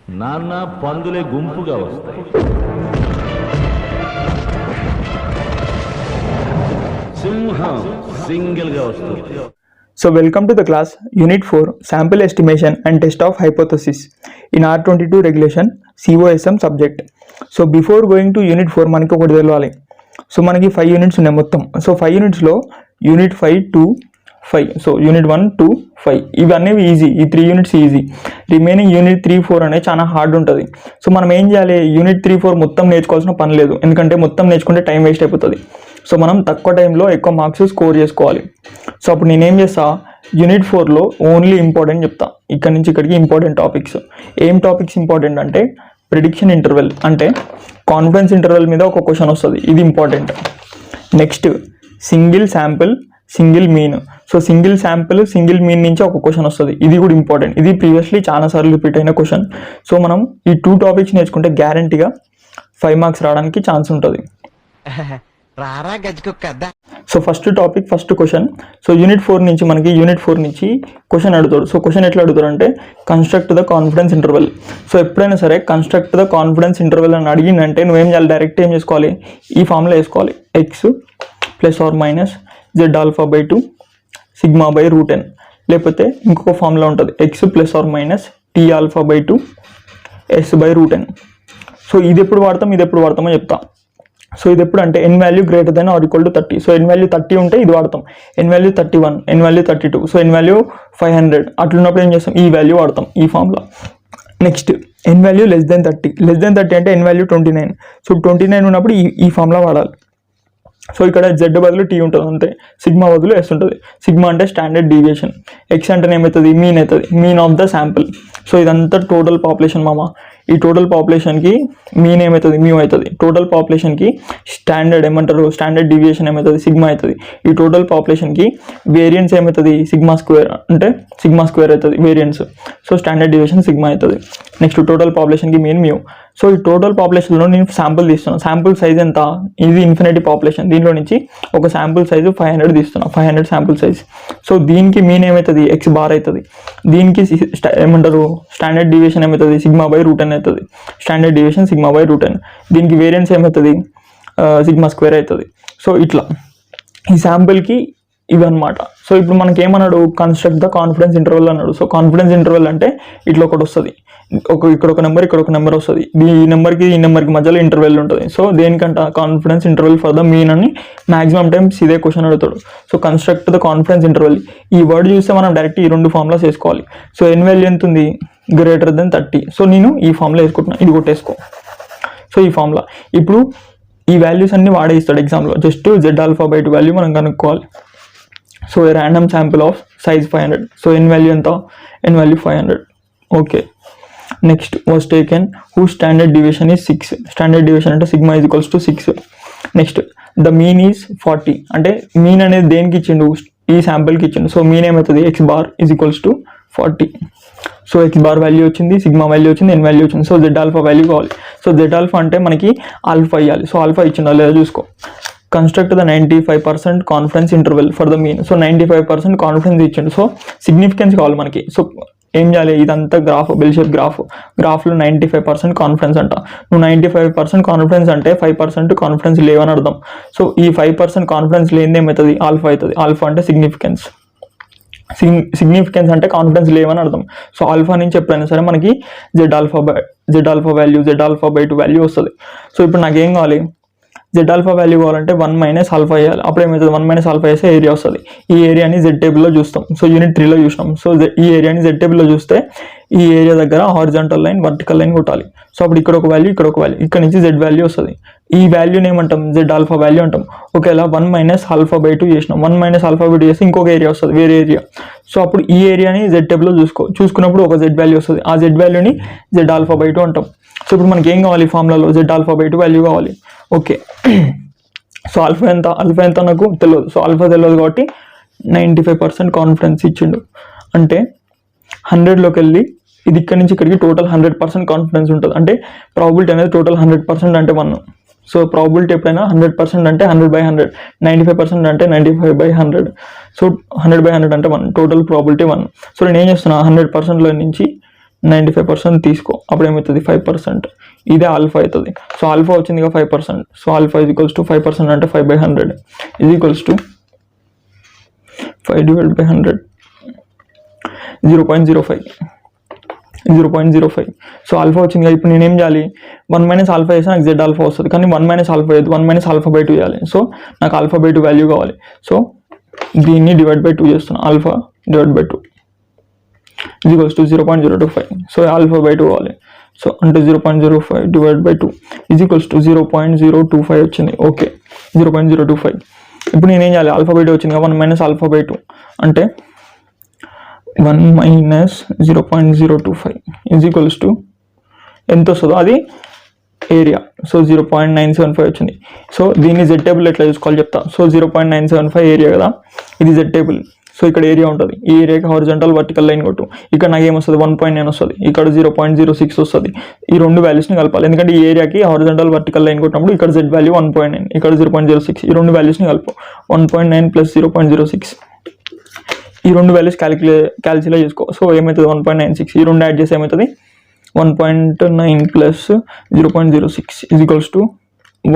నాన్న పందులే గుంపుగా వస్తాయి, సింహం సింగిల్ గా వస్తుంది. So welcome to the class Unit 4 Sample Estimation and Test of Hypothesis in R22 Regulation COSM subject. So before going to Unit 4 మనకి ఒకటి తెలవాలి. సో మనకి 5 యూనిట్స్ ఉన్నాయి మొత్తం. సో 5 యూనిట్స్లో unit 5 to 5, so unit 1 to 5 ఇవి అనేవి ఈజీ, ఈ 3 యూనిట్స్ ఈజీ. రిమైనింగ్ యూనిట్ 3, 4 అనేది చాలా హార్డ్ ఉంటుంది. సో మనం ఏం చేయాలి, యూనిట్ 3, 4 మొత్తం నేర్చుకోవాల్సిన పని లేదు, ఎందుకంటే మొత్తం నేర్చుకుంటే టైం వేస్ట్ అయిపోతుంది. సో మనం తక్కువ టైంలో ఎక్కువ మార్క్స్ స్కోర్ చేసుకోవాలి. సో అప్పుడు నేనేం చేస్తా, యూనిట్ 4లో ఓన్లీ ఇంపార్టెంట్ చెప్తా. ఇక్కడ నుంచి ఇక్కడికి ఇంపార్టెంట్ టాపిక్స్. ఏం టాపిక్స్ ఇంపార్టెంట్ అంటే ప్రిడిక్షన్ ఇంటర్వెల్, అంటే కాన్ఫిడెన్స్ ఇంటర్వెల్ మీద ఒక క్వశ్చన్ వస్తుంది, ఇది important. Next single sample single mean. So single sample single mean నుంచి ఒక క్వశ్చన్ వస్తుంది, ఇది కూడా ఇంపార్టెంట్. ఇది ప్రీవియస్లీ చాలాసార్లు రిపీట్ అయిన క్వశ్చన్. సో మనం ఈ 2 టాపిక్స్ నేర్చుకుంటే గ్యారంటీగా 5 మార్క్స్ రావడానికి ఛాన్స్ ఉంటుంది. So first topic, first question. So unit 4 నుంచి మనకి యూనిట్ 4 నుంచి క్వశ్చన్ అడుగుతాడు. సో క్వశ్చన్ ఎట్లా అడుగుతాడు అంటే construct the confidence interval. So ఎప్పుడైనా సరే కన్స్ట్రక్ట్ ద కాన్ఫిడెన్స్ ఇంటర్వెల్ అని అడిగిందంటే నువ్వేం చేయాలి, డైరెక్ట్ ఏం చేసుకోవాలి, ఈ ఫామ్లో వేసుకోవాలి. X plus or minus Z alpha by 2 sigma by root N, లేకపోతే ఇంకొక ఫామ్లో ఉంటుంది X plus or minus tea alpha by 2 yes by root N. So ఇది ఎప్పుడు వాడతాం, ఇది ఎప్పుడు వాడతామో చెప్తా. సో ఇది ఎప్పుడు అంటే ఎన్ value greater than or equal to 30. So N value 30 ఉంటే ఇది వాడతాం, N value 31, N value 32, so ఎన్ వాల్యూ 500 అట్లున్నప్పుడు ఏం చేస్తాం, ఈ వాల్యూ వాడతాం ఈ ఫామ్లో. Next N value less than 30, less than 30 అంటే ఎన్ వాల్యూ 29. సో 29 ఉన్నప్పుడు ఈ ఫామ్లో వాడాలి. సో ఇక్కడ జెడ్ బదులు టీ ఉంటుంది అంతే, సిగ్మా బదులు ఎస్ ఉంటుంది. సిగ్మా అంటే స్టాండర్డ్ డీవియేషన్, ఎక్స్ అంటే ఏమవుతుంది, మీన్ అవుతుంది, mean of the sample. So ఇదంతా టోటల్ పాపులేషన్ మామ. ఈ టోటల్ పాపులేషన్కి మీన్ ఏమవుతుంది, మ్యూ అవుతుంది. టోటల్ పాపులేషన్కి స్టాండర్డ్ ఏమంటారు, స్టాండర్డ్ డీవియేషన్ ఏమవుతుంది, సిగ్మా అవుతుంది. ఈ టోటల్ పాపులేషన్కి వేరియన్స్ ఏమవుతుంది, సిగ్మా స్క్వేర్, అంటే సిగ్మా స్క్వేర్ అవుతుంది variance. So standard deviation sigma అవుతుంది. నెక్స్ట్ టోటల్ పాపులేషన్కి మీన్ మ్యూ. సో ఈ టోటల్ పాపులేషన్లో నేను శాంపుల్ తీస్తున్నాను. శాంపుల్ సైజ్ ఎంత, ఇది ఇన్ఫినిటీ పాపులేషన్, దీనిలో నుంచి ఒక శాంపుల్ సైజు 500 తీస్తున్నాను, 500 శాంపుల్ సైజ్. సో దీనికి మీన్ ఏమవుతుంది, ఎక్స్ బార్ అవుతుంది. దీనికి ఏమంటారు, స్టాండర్డ్ డీవియేషన్ ఏమవుతుంది, సిగ్మా బై రూట్ ఎన్ అవుతుంది. Standard deviation sigma by root N. దీనికి వేరియన్స్ ఏమవుతుంది, సిగ్మా స్క్వేర్ అవుతుంది. సో ఇట్లా ఈ శాంపుల్కి ఇవన్నమాట. సో ఇప్పుడు మనకి ఏమన్నాడు, కన్స్ట్రక్ట్ ద కాన్ఫిడెన్స్ ఇంటర్వెల్ అన్నాడు. సో కాన్ఫిడెన్స్ ఇంటర్వెల్ అంటే ఇట్లా ఒకటి వస్తుంది, ఇక్కడ ఒక నెంబర్, ఇక్కడ ఒక నెంబర్ వస్తుంది, ఈ నెంబర్కి ఈ నెంబర్కి మధ్యలో ఇంటర్వెల్ ఉంటుంది. సో దేనికంట, confidence interval for the mean అని మ్యాక్సిమం టైమ్స్ ఇదే క్వశ్చన్ అడుగుతాడు. So construct the confidence interval, ఈ వర్డ్ చూస్తే మనం డైరెక్ట్ ఈ 2 ఫార్ములాస్ వేసుకోవాలి. సో ఎన్ వాల్యూ ఎంత ఉంది, గ్రేటర్ దెన్ 30. సో నేను ఈ ఫార్ములా వేసుకుంటున్నాను, ఇది కొట్టేసుకో. సో ఈ ఫార్ములా ఇప్పుడు ఈ వాల్యూస్ అన్ని వాడే ఇస్తాడు ఎగ్జామ్లో. Just Z alpha by 2 value మనం కనుక్కోవాలి. So a random sample of size 500. So N value ఎంత, N value 500. Okay. Next was taken who standard division is 6. Standard division అంటే sigma is equals to 6. Next the mean is 40. అంటే mean అనేది దేనికి ఇచ్చిండు, ఈ శాంపుల్కి ఇచ్చిండు. సో మీన్ ఏమవుతుంది, X bar is equals to 40. So X bar value వచ్చింది, సిగ్మా వాల్యూ వచ్చింది, ఎన్ వాల్యూ వచ్చింది. సో జెడ్ ఆల్ఫా వాల్యూ కావాలి. సో జెడ్ ఆల్ఫా అంటే మనకి ఆల్ఫా ఇవ్వాలి. సో ఆల్ఫా ఇచ్చిందా లేదా చూసుకో. Construct the 95% confidence interval for the mean. So 95% confidence ఇచ్చిండు. సో సిగ్నిఫికెన్స్ కావాలి మనకి. సో ఏం చేయాలి, ఇదంతా గ్రాఫ్, బెల్ షేప్ గ్రాఫ్లో 95% కాన్ఫిడెన్స్ అంట. నువ్వు 95% కాన్ఫిడెన్స్ అంటే 5% కాన్ఫిడెన్స్ లేవని అర్థం. సో ఈ 5% కాన్ఫిడెన్స్ లేనిది ఏమవుతుంది, ఆల్ఫా అవుతుంది. ఆల్ఫా అంటే సిగ్నిఫికెన్స్, సిగ్నిఫికెన్స్ అంటే కాన్ఫిడెన్స్ లేవని అర్థం. సో ఆల్ఫా నుంచి ఎప్పుడైనా సరే మనకి z alpha value Z alpha by 2 value వస్తుంది. సో ఇప్పుడు నాకేం కావాలి, జెడ్ ఆల్ఫా వాల్యూ కావాలంటే 1 మైనస్ ఆల్ఫా వేయాలి. అప్పుడు ఏమవుతుంది, 1 మైనస్ ఆల్ఫా వేస్తే ఏరియా వస్తుంది. ఈ ఏరియాని జెడ్ టేబుల్లో చూస్తాం. సో యూనిట్ 3లో చూసినాం. సో ఈ ఏరియాని జెడ్ టేబుల్లో చూస్తే ఈ ఏరియా దగ్గర హారిజాంటల్ లైన్, వర్టికల్ లైన్ కొట్టాలి. సో అప్పుడు ఇక్కడ ఒక వాల్యూ, ఇక్కడ ఒక వాల్యూ, ఇక్కడ నుంచి జెడ్ వాల్యూ వస్తుంది. ఈ వాల్యూని ఏమంటాం, జెడ్ ఆల్ఫా వాల్యూ అంటాం. ఒకవేళ 1 మైనస్ ఆల్ఫా బై 2 చేసినాం, 1 మైనస్ ఆల్ఫా బై 2 చేస్తే ఇంకొక ఏరియా వస్తుంది, వేరే ఏరియా. సో అప్పుడు ఈ ఏరియాని జెడ్ టేబుల్లో చూసుకున్నప్పుడు ఒక జెడ్ వాల్యూ వస్తుంది. ఆ జెడ్ వాల్యూని జెడ్ ఆల్ఫా బై 2 అంటాం. సో ఇప్పుడు మనకి ఏం కావాలి, ఫార్ములాలో జెడ్ ఆల్ఫా బై 2 వాల్యూ కావాలి. ఓకే. సో ఆల్ఫా ఎంత నాకు తెలియదు. సో ఆల్ఫా తెలియదు కాబట్టి 95% కాన్ఫిడెన్స్ ఇచ్చిండు. అంటే 100లోకి వెళ్ళి ఇది ఇక్కడ నుంచి ఇక్కడికి టోటల్ 100% కాన్ఫిడెన్స్ ఉంటుంది. అంటే ప్రాబిలిటీ అనేది టోటల్ 100% అంటే 1. సో ప్రాబిలిటీ ఎప్పుడైనా 100% అంటే 100/100, 95% అంటే 95/100. సో 100/100 అంటే 1, టోటల్ ప్రాబిలిటీ 1. సో నేను ఏం చేస్తున్నా, 100%లో నుంచి 95% తీసుకో, అప్పుడు ఏమవుతుంది 5%, ఇదే ఆల్ఫా అవుతుంది. సో ఆల్ఫా వచ్చింది ఇక 5%. So alpha is equals to 5% అంటే 5/100 is equals to 5/100 0.05. So alpha వచ్చింది కదా, ఇప్పుడు నేనేం చేయాలి, 1 - ఆల్ఫా చేస్తే నాకు జెడ్ ఆల్ఫా వస్తుంది, కానీ 1 - ఆల్ఫా లేదు, 1 - ఆల్ఫా/2 చేయాలి. సో నాకు ఆల్ఫా/2 వాల్యూ కావాలి. సో దీన్ని /2 చేస్తున్నాను, alpha /2 is equals to 0.025. So ఆల్ఫా/2 కావాలి. సో అంటే 0.05 / 2 ఈజ్ ఈక్వల్స్ టు 0.025 వచ్చింది. ఓకే, 0.025. ఇప్పుడు నేనేం చేయాలి, ఆల్ఫా/2 వచ్చింది కదా, 1 - ఆల్ఫా/2 అంటే 1 - 0.025 ఈజ్ ఈక్వల్స్ టు ఎంత వస్తుందో అది ఏరియా. సో 0.975 వచ్చింది. సో దీన్ని జెడ్ టేబుల్ ఎట్లా చూసుకోవాలి చెప్తా. సో 0.975 ఏరియా కదా, ఇది జెడ్ టేబుల్. సో ఇక్కడ ఏరియా ఉంటుంది, ఈ ఏరియాకి హారిజాంటల్ వర్టికల్ లైన్ కొట్టు. ఇక్కడ నాకు ఏమొస్తుంది 1.9 వస్తుంది, ఇక్కడ 0.06 వస్తుంది. ఈ రెండు వాల్యూస్ని కలపాలి, ఎందుకంటే ఈ ఏరియాకి హారిజాంటల్ వర్టికల్ లైన్ కొట్టినప్పుడు ఇక్కడ జెడ్ వాల్యూ 1.9, ఇక్కడ 0.06. ఈ రెండు వాల్యూస్ని కలుపు. 1.9 + 0.06, ఈ రెండు వాల్యూస్ క్యాల్కులేట్ చేసుకో. సో ఏమవుతుంది 1.96, ఈ రెండు యాడ్ చేసి ఏమవుతుంది 1.9 + 0.06 ఈజ్ ఈక్వల్స్ టు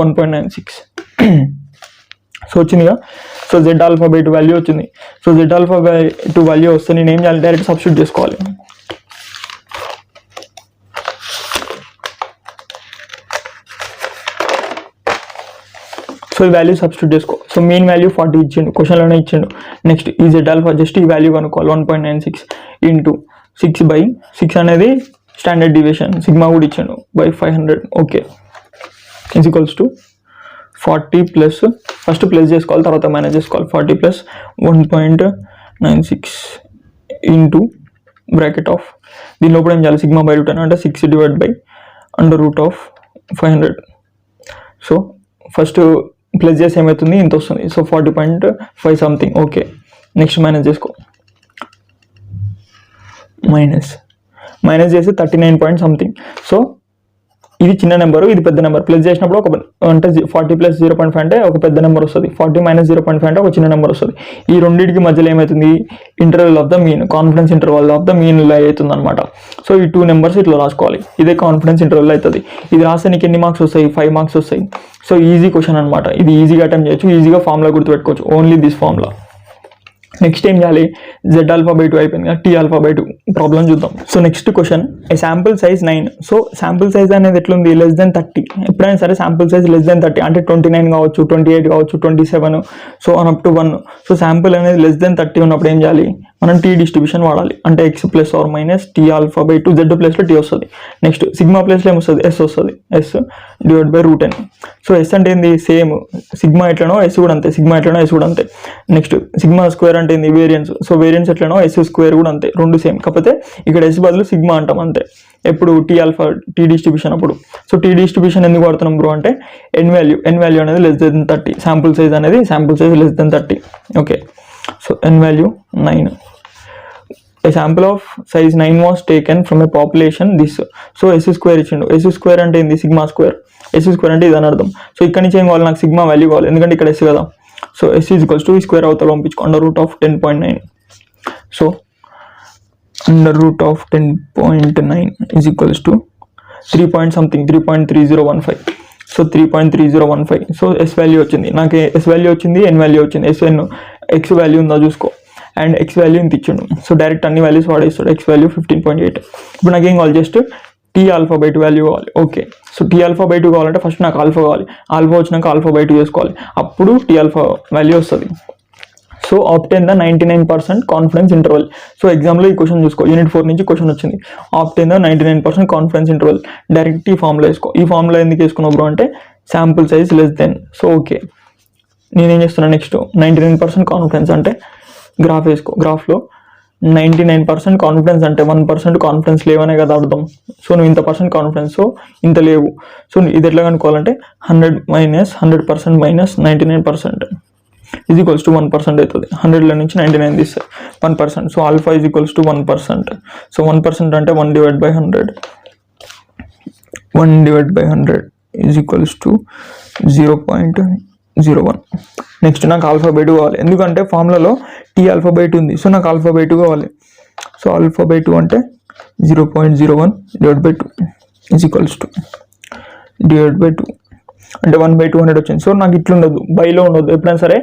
1.96. సో వచ్చిందిగా. సో జెడ్ ఆల్ఫా/2 వాల్యూ వచ్చింది. సో జెడ్ ఆల్ఫా/2 వాల్యూ వస్తే నేను ఏం చేయాలి, డైరెక్ట్ సబ్స్టిట్యూట్ చేసుకోవాలి. సో ఈ వాల్యూ సబ్స్టిట్యూట్ చేసుకో. సో మెయిన్ వాల్యూ 40 ఇచ్చిండు, క్వశ్చన్లోనే ఇచ్చిండు. నెక్స్ట్ ఈ జెడ్ ఆల్ఫా జస్ట్ ఈ వాల్యూ కనుక్కోవాలి, 1.96 × 6/6 అనేది స్టాండర్డ్ డివియేషన్, సిగ్మా కూడా ఇచ్చిండు, /500. Okay, is equals to 40 plus, first plus చేసుకోవాలి తర్వాత మైనస్ చేసుకోవాలి. 40 + 1.96 ఇంటూ బ్రాకెట్ ఆఫ్ దీని లోపల ఏం చేయాలి, సిగ్మా/2 అంటే 6 / √500. సో ఫస్ట్ ప్లస్ చేసి ఏమవుతుంది ఇంత వస్తుంది. So 40.5 something. Okay, next minus చేసుకో, మైనస్ చేసి 39 పాయింట్ సంథింగ్. సో ఇది చిన్న నెంబరు, ఇది పెద్ద నెంబర్. ప్లస్ చేసినప్పుడు ఒక అంటే 40 + 0.5 అంటే ఒక పెద్ద నెంబర్ వస్తుంది, 40 - 0.5 అంటే ఒక చిన్న నెంబర్ వస్తుంది. ఈ రెండింటికి మధ్యలో ఏమవుతుంది, interval of the mean, confidence interval of the mean అవుతుంది అనమాట. సో ఈ 2 నెంబర్స్ ఇట్లా రాసుకోవాలి, ఇదే కాన్ఫిడెన్స్ ఇంటర్వెల్ అవుతుంది. ఇది రాస్తే నీకు ఎన్ని మార్క్స్ వస్తాయి, 5 మార్క్స్ వస్తాయి. సో ఈజీ క్వశ్చన్ అనమాట, ఇది ఈజీగా అటెంప్ట్ చేయొచ్చు, ఈజీగా ఫార్ములా గుర్తుపెట్టుకోవచ్చు, ఓన్లీ దిస్ ఫార్ములా. నెక్స్ట్ ఏం చేయాలి, జెడ్ ఆల్ఫా/2 అయిపోయింది కదా, టీ ఆల్ఫా/2 ప్రాబ్లం చూద్దాం. సో నెక్స్ట్ క్వశ్చన్, ఏ sample size 9. So sample size అనేది ఎట్లుంది, <30. ఎప్పుడైనా సరే శాంపుల్ సైజ్ <30 అంటే 29 కావచ్చు, 28 కావచ్చు, 27, so up to 1. So sample అనేది <30 ఉన్నప్పుడు ఏం చేయాలి, మనం టీ డిస్ట్రిబ్యూషన్ వాడాలి. అంటే x ± టీ ఆల్ఫా/2, జెడ్ ప్లేస్లో టీ వస్తుంది. నెక్స్ట్ సిగ్మా ప్లేస్లో ఏమొస్తుంది, ఎస్ వస్తుంది, s /√n. సో ఎస్ అంటే ఏంది, సేమ్ సిగ్మా ఎట్లనో ఎస్ కూడా అంతే, సిగ్మా ఎట్లనో ఎస్ కూడా అంతే. నెక్స్ట్ సిగ్మా స్క్వేర్ అంటే ఏంది, వేరియన్స్. సో వేరియన్స్ ఎట్లనో ఎస్ స్క్వేర్ కూడా అంతే, రెండు సేమ్. కాకపోతే ఇక్కడ ఎస్ బదులు సిగ్మా అంటాం అంతే, ఎప్పుడు టీ డిస్ట్రిబ్యూషన్ అప్పుడు. సో టీ డిస్ట్రిబ్యూషన్ ఎందుకు వాడుతున్నాం బ్రో అంటే n వాల్యూ అనేది <30, శాంపుల్ సైజ్ అనేది <30. Okay, so n value 9. A sample of size 9 was taken from a population this. So s square ఇచ్చిండు, s స్క్వేర్ అంటే ఏంది, సిగ్మా స్క్వేర్. s స్క్వేర్ అంటే ఇదని అర్థం. సో ఇక్కడ నుంచి ఏం కావాలి, నాకు సిగ్మా వాల్యూ కావాలి, ఎందుకంటే ఇక్కడ s కదా. So s is equals to ఈ స్క్వేర్ అవతల పంపించుకో, √10.9. So √10.9 is equals to 3.3015. So 3.3015. So S value వచ్చింది, నాకు ఎస్ వాల్యూ వచ్చింది, ఎన్ వాల్యూ వచ్చింది. ఎక్స్ వాల్యూ ఉందా చూసుకో, అండ్ ఎక్స్ వాల్యూ ఇంత ఇచ్చిండు. సో డైరెక్ట్ అన్ని వాల్యూస్ వాడేస్తాడు. X value 15.8. ఇప్పుడు నాకు ఏం కావాలి, జస్ట్ టీ ఆల్ఫా/2 వాల్యూ కావాలి. ఓకే, సో టీ ఆల్ఫా/2 కావాలంటే ఫస్ట్ నాకు ఆల్ఫా కావాలి, ఆల్ఫా వచ్చినాక ఆల్ఫా/2 చేసుకోవాలి, అప్పుడు టీ ఆల్ఫా వాల్యూ వస్తుంది. So obtain the 99% confidence interval. So ఎగ్జామ్లో ఈ క్వశ్చన్ చూసుకో, యూనిట్ 4 నుంచి క్వశ్చన్ వచ్చింది, obtain the 99% confidence interval. Direct ఈ ఫార్ములా వేసుకో. ఈ ఫార్ములా ఎందుకు వేసుకున్నావు బ్రో అంటే శాంపుల్ సైజ్ <. సో ఓకే, నేనేం చేస్తున్నాను, నెక్స్ట్ 99% కాన్ఫిడెన్స్ అంటే గ్రాఫ్ వేసుకో. గ్రాఫ్లో 99% కాన్ఫిడెన్స్ అంటే 1% కాన్ఫిడెన్స్ లేవనే కదా అర్థం. సో నువ్వు ఇంత % కాన్ఫిడెన్స్, సో ఇంత లేవు. సో ఇది ఎట్లా కనుక్కోవాలంటే 100 - 100% - 99% ఈజ్ ఈక్వల్స్ టు 1% అవుతుంది. 100లో నుంచి 99 తీస్తే 1%. So alpha is equals to 1%. So 1% అంటే 1/100. 1/100 ఈజ్ ఈక్వల్స్ టు 0.01. నెక్స్ట్ నాకు ఆల్ఫా/2 కావాలి, ఎందుకంటే ఫార్ములాలో టీ ఆల్ఫా/2 ఉంది. సో నాకు ఆల్ఫా/2 కావాలి. సో ఆల్ఫా/2 అంటే 0.01 divide by 2 is equals to divide by 2 అంటే 1/200 వచ్చింది. సో నాకు ఇట్లా ఉండదు, బైలో ఉండదు. ఎప్పుడైనా సరే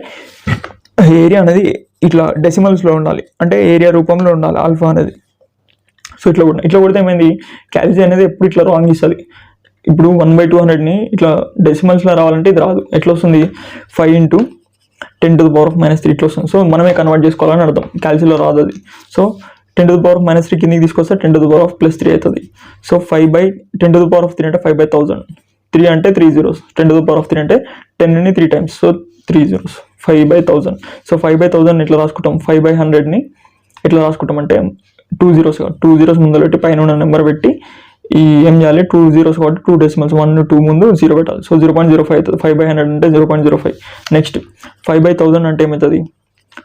ఏరియా అనేది ఇట్లా డెసిమల్స్లో ఉండాలి, అంటే ఏరియా రూపంలో ఉండాలి ఆల్ఫా అనేది. సో ఇట్లా కొడితే ఏమైంది, క్యాల్సి అనేది ఎప్పుడు ఇట్లా రాంగ్ ఇస్తుంది. ఇప్పుడు 1/200ని ఇట్లా డెసిమల్స్లో రావాలంటే ఇది రాదు. ఎట్లా వస్తుంది, 5 × 10⁻³ ఇట్లా వస్తుంది. సో మనమే కన్వర్ట్ చేసుకోవాలని అర్థం, క్యాల్సిలో రాదు అది. సో 10⁻³ కిందకి తీసుకొస్తే 10⁻+3 అవుతుంది. సో 5/10⁻³ అంటే 5/1000, 3 అంటే 3 zeros, 10⁻³ అంటే 10ని 3 times, సో 3 zeros, 5/1000. సో 5/1000 ఇట్లా రాసుకుంటాం, 5/100ని ఎట్లా రాసుకుంటాం అంటే 2 zeros, 2 zeros ముందు పెట్టి పైన ఉన్న నెంబర్ పెట్టి ఈ ఏం చేయాలి, 2 zeros కాబట్టి 2 decimals, 1 2 ముందు 0 పెట్టాలి. సో 0.05 అవుతుంది. 5/100 అంటే 0.05. నెక్స్ట్ 5/1000 అంటే ఏమవుతుంది,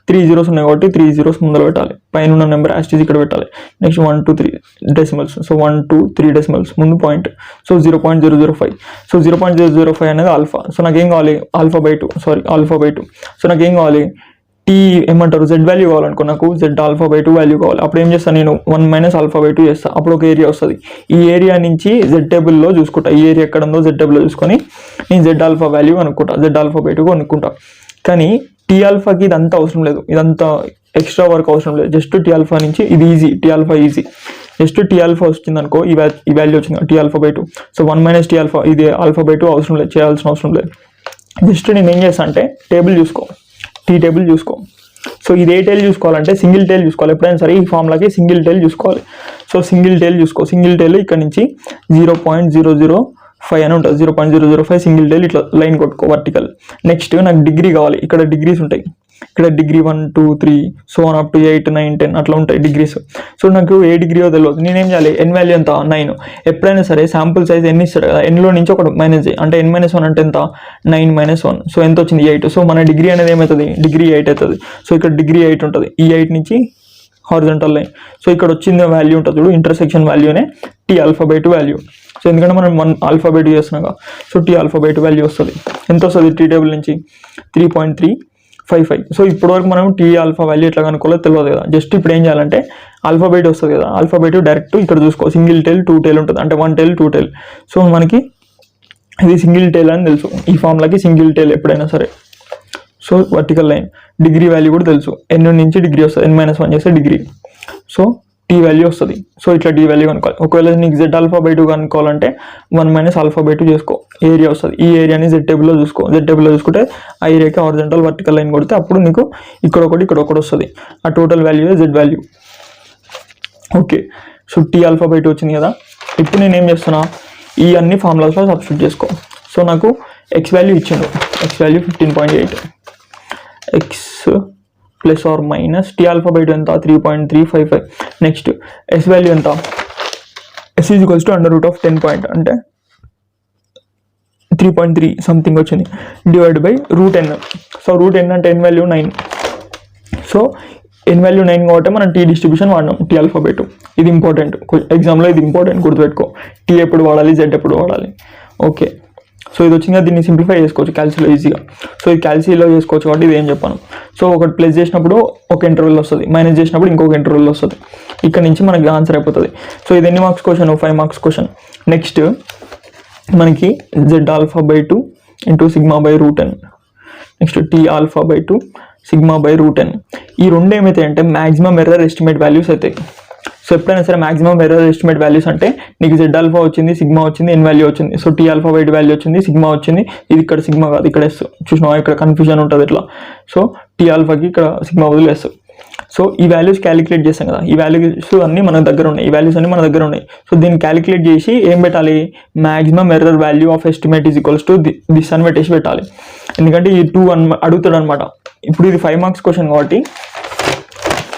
3 zeros ఉన్నాయి కాబట్టి 3 zeros ముందర పెట్టాలి, పైన ఉన్న నెంబర్ యాస్టీజ్ ఇక్కడ పెట్టాలి. నెక్స్ట్ 1 2 3 decimals, సో 1 2 3 decimals ముందు పాయింట్, సో 0.005. సో 0.005 అనేది ఆల్ఫా. సో నాకేం కావాలి, ఆల్ఫా/2. సో నాకేం కావాలి, టీ ఏమంటారు, జెడ్ వాల్యూ కావాలనుకో, నాకు Z⁴/2 వాల్యూ కావాలి. అప్పుడు ఏం చేస్తాను నేను, 1 - α/2 చేస్తాను. అప్పుడు ఒక ఏరియా వస్తుంది. ఈ ఏరియా నుంచి జెడ్ టేబుల్లో చూసుకుంటా, ఈ ఏరియా ఎక్కడ ఉందో జెడ్ టేబుల్లో చూసుకొని నేను Z⁴ వాల్యూ అనుకుంటా, Z⁴/2 అనుకుంటా. కానీ Tఆల్ఫాకి ఇదంతా అవసరం లేదు, ఇదంతా ఎక్స్ట్రా వర్క్ అవసరం లేదు. జస్ట్ Tఆల్ఫా నుంచి ఇది ఈజీ, Tఆల్ఫా ఈజీ. జస్ట్ Tఆల్ఫా వచ్చింది అనుకో, ఈ వాల్యూ వచ్చింది Tఆల్ఫా/2. సో 1 - Tఆల్ఫా, ఇది α/2 అవసరం లేదు, చేయాల్సిన అవసరం లేదు. జస్ట్ నేను ఏం చేస్తాను అంటే టేబుల్ చూసుకో, టీ టేబుల్ చూసుకో. సో ఇది ఏ టైల్ చూసుకోవాలంటే సింగిల్ టైల్ చూసుకోవాలి. ఎప్పుడైనా సరే ఈ ఫార్ములాకి సింగిల్ టైల్ చూసుకోవాలి. సో సింగిల్ టైల్ చూసుకో, సింగిల్ టైల్ ఇక్కడ నుంచి 0.005 అని ఉంటుంది, 0.005 సింగిల్ టైల్ ఇట్లా లైన్ కొట్టుకో వర్టికల్. నెక్స్ట్ నాకు డిగ్రీ కావాలి, ఇక్కడ డిగ్రీస్ ఉంటాయి, ఇక్కడ degree 1 2 3 so on up to 8 9 10 అట్లా ఉంటాయి డిగ్రీస్. సో నాకు ఏ డిగ్రీయో తెలియదు, నేనేం చేయాలి, ఎన్ వాల్యూ ఎంత 9. ఎప్పుడైనా సరే శాంపుల్ సైజ్ ఎన్ని ఇస్తాడు కదా, ఎన్లో నుంచి ఒకటి మైనస్ చేయి, అంటే n-1 అంటే ఎంత, 9 - 1. సో ఎంత వచ్చింది, 8. సో మన డిగ్రీ అనేది ఏమవుతుంది, డిగ్రీ 8 అవుతుంది. సో ఇక్కడ డిగ్రీ 8 ఉంటుంది, ఈ 8 నుంచి హారిజంటల్ లైన్. సో ఇక్కడ వచ్చింది వాల్యూ ఉంటుంది చూడు, ఇంటర్సెక్షన్ వాల్యూనే Tఆల్ఫా/2 వాల్యూ. సో ఎందుకంటే మనం 1 α/2 చేస్తున్నాం, సో Tఆల్ఫా/2 వాల్యూ వస్తుంది. ఎంత వస్తుంది టీ టేబుల్ నుంచి, 3.355. సో ఇప్పటివరకు మనం Tఆల్ఫా వాల్యూ ఎట్లా కనుక్కోవాలో తెలియదు కదా. జస్ట్ ఇప్పుడు ఏం చేయాలంటే α/2 వస్తుంది కదా, α/2 డైరెక్ట్ ఇక్కడ చూసుకో, సింగిల్ టైల్ 2 టైల్ ఉంటుంది, అంటే 1 టైల్ 2 టైల్. సో మనకి ఇది సింగిల్ టైల్ అని తెలుసు, ఈ ఫార్ములాకి సింగిల్ టైల్ ఎప్పుడైనా సరే. So vertical line degree value కూడా తెలుసు, n నుంచి డిగ్రీ వస్తుంది, n-1 చేస్తే డిగ్రీ. సో టీ వాల్యూ వస్తుంది. సో ఇట్లా టీ వాల్యూ కనుక్కోవాలి. ఒకవేళ నీకు Z⁴/2 కనుక్కోవాలంటే 1 - α/2 చేసుకో, ఏరియా వస్తుంది. ఈ ఏరియాని జెడ్ టేబుల్లో చూసుకో, జెడ్ టేబుల్లో చూసుకుంటే ఆ ఏరియాకి హారిజంటల్ వర్టికల్ లైన్ కొడితే అప్పుడు నీకు ఇక్కడ ఒకటి వస్తుంది. ఆ total value Z value. Okay, so Tఆల్ఫా/2 వచ్చింది కదా. ఇప్పుడు నేను ఏం చేస్తున్నా, ఈ అన్ని ఫార్ములాస్లో సబ్స్టిట్యూట్ చేసుకో. సో నాకు ఎక్స్ వాల్యూ ఇచ్చిండు, X value 15.8, X plus or minus Tఆల్ఫా/2 ఎంత 3.355. నెక్స్ట్ ఎస్ వాల్యూ ఎంత, S is equals to √10 point అంటే 3.3 సంథింగ్ వచ్చింది, divide by √n. So √n అంటే n value 9. So n value 9 కాబట్టి మనం టీ డిస్ట్రిబ్యూషన్ వాడినాం Tఆల్ఫా/2. ఇది ఇంపార్టెంట్, ఎగ్జామ్లో ఇది ఇంపార్టెంట్, గుర్తుపెట్టుకో. టీ ఎప్పుడు వాడాలి, జెడ్ ఎప్పుడు వాడాలి. ఓకే, సో ఇది వచ్చిందా, దీన్ని సింప్లిఫై చేసుకోవచ్చు క్యాల్సిలో ఈజీగా. సో ఇది క్యాల్సిలో చేసుకోవచ్చు కాబట్టి ఇది ఏం చెప్పాను. సో ఒకటి ప్లస్ చేసినప్పుడు ఒక ఇంటర్వెల్ వస్తుంది, మైనస్ చేసినప్పుడు ఇంకొక ఇంటర్వెల్ వస్తుంది. ఇక్కడ నుంచి మనకి ఆన్సర్ అయిపోతుంది. సో ఇది ఎన్ని marks question, 5 marks question. Next మనకి Z⁴/2 into σ/√n. Next Tఆల్ఫా/2 σ/√n. ఈ రెండు ఏమవుతాయి అంటే మ్యాక్సిమం ఎర్రర్ ఎస్టిమేట్ వాల్యూస్ అవుతాయి. సో ఎప్పుడైనా సరే మ్యాక్సిమం ఎర్రర్ ఎస్టిమేట్ వాల్యూస్ అంటే నీకు Z⁴ వచ్చింది, సిగ్మా వచ్చింది, ఎన్ వాల్యూ వచ్చింది. సో Tఆల్ఫా/2 వాల్యూ వచ్చింది, సిగ్మా వచ్చింది. ఇది ఇక్కడ సిగ్మా కాదు, ఇక్కడ ఎస్. చూసినావా, ఇక్కడ కన్ఫ్యూజన్ ఉంటుంది ఇట్లా. సో Tఆల్ఫాకి ఇక్కడ సిగ్మా బదులు ఎస్. సో ఈ వాల్యూస్ క్యాలిక్యులేట్ చేస్తాం కదా, ఈ వాల్యూస్ అన్నీ మన దగ్గర ఉన్నాయి, ఈ వాల్యూస్ అన్నీ మన దగ్గర ఉన్నాయి. సో దీన్ని క్యాలిక్యులేట్ చేసి ఏం పెట్టాలి, maximum error value of estimate is equals to this అని పెట్టేసి పెట్టాలి. ఎందుకంటే ఈ 2 అడుగుతాడు అనమాట. ఇప్పుడు ఇది 5 మార్క్స్ క్వశ్చన్ కాబట్టి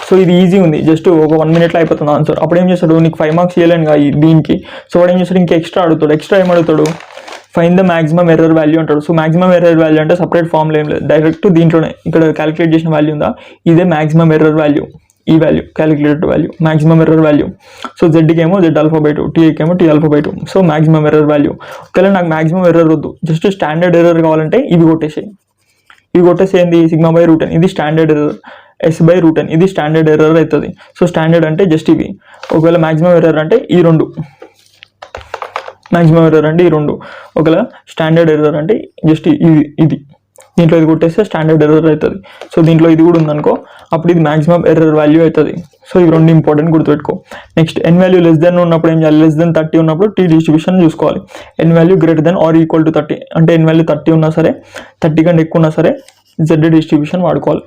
సో ఇది ఈజీ ఉంది, జస్ట్ ఒక 1 మినిట్లో అయిపోతుంది ఆన్సర్. అప్పుడు ఏం చేస్తాడు, నీకు 5 మార్క్స్ ఇవ్వలేను దీనికి. సో వాడు ఏం చేస్తాడు, ఇంకా ఎక్స్ట్రా అడుగుతాడు. ఎక్స్ట్రా ఏం అడుగుతాడు, find the maximum error value అంటాడు. సో మ్యాక్సిమం ఎర్రర్ వాల్యూ అంటే సపరేట్ ఫార్ములా ఏం లేదు, డైరెక్ట్ దీంట్లోనే ఇక్కడ క్యాలిక్యులేట్ చేసిన వాల్యూ ఉందా, ఇదే మ్యాక్సిమం ఎర్రర్ వాల్యూ. ఈ value calculated value maximum error value. So జెడ్కి ఏమో Z⁴/2, టీకి ఏమో Tఆల్ఫా/2. So maximum error value. ఒకవేళ నాకు మ్యాక్సిమం ఎర్రర్ వద్దు, జస్ట్ స్టాండర్డ్ ఎర్రర్ కావాలంటే ఇవి కొట్టేసాయి. ఇవి కొట్టేసి ఏంది సిగ్మా బై రూట్ n, ఇది standard error. S by root n, ఇది స్టాండర్డ్ ఎర్రర్ అవుతుంది. సో స్టాండర్డ్ అంటే జస్ట్ ఇవి. ఒకవేళ మ్యాక్సిమం ఎర్రర్ అంటే ఈ రెండు, మ్యాక్సిమం ఎర్రర్ అంటే ఈ రెండు. ఒకవేళ స్టాండర్డ్ ఎర్రర్ అంటే జస్ట్ ఇది. దీంట్లో ఇది కొట్టేస్తే స్టాండర్డ్ ఎర్రర్ అవుతుంది. సో దీంట్లో ఇది కూడా ఉందనుకో, అప్పుడు ఇది మ్యాక్సిమం ఎర్రర్ వాల్యూ అవుతుంది. సో ఇవి రెండు ఇంపార్టెంట్ గుర్తుపెట్టుకో. Next n value less than ఉన్నప్పుడు ఏం చేయాలి, లెస్ దెన్ 30 ఉన్నప్పుడు t డిస్ట్రిబ్యూషన్ చూసుకోవాలి. n value greater than or equal to 30 అంటే n వాల్యూ 30 ఉన్నా సరే, 30 కంటే ఎక్కువ ఉన్నా సరే z డిస్ట్రిబ్యూషన్ వాడుకోవాలి.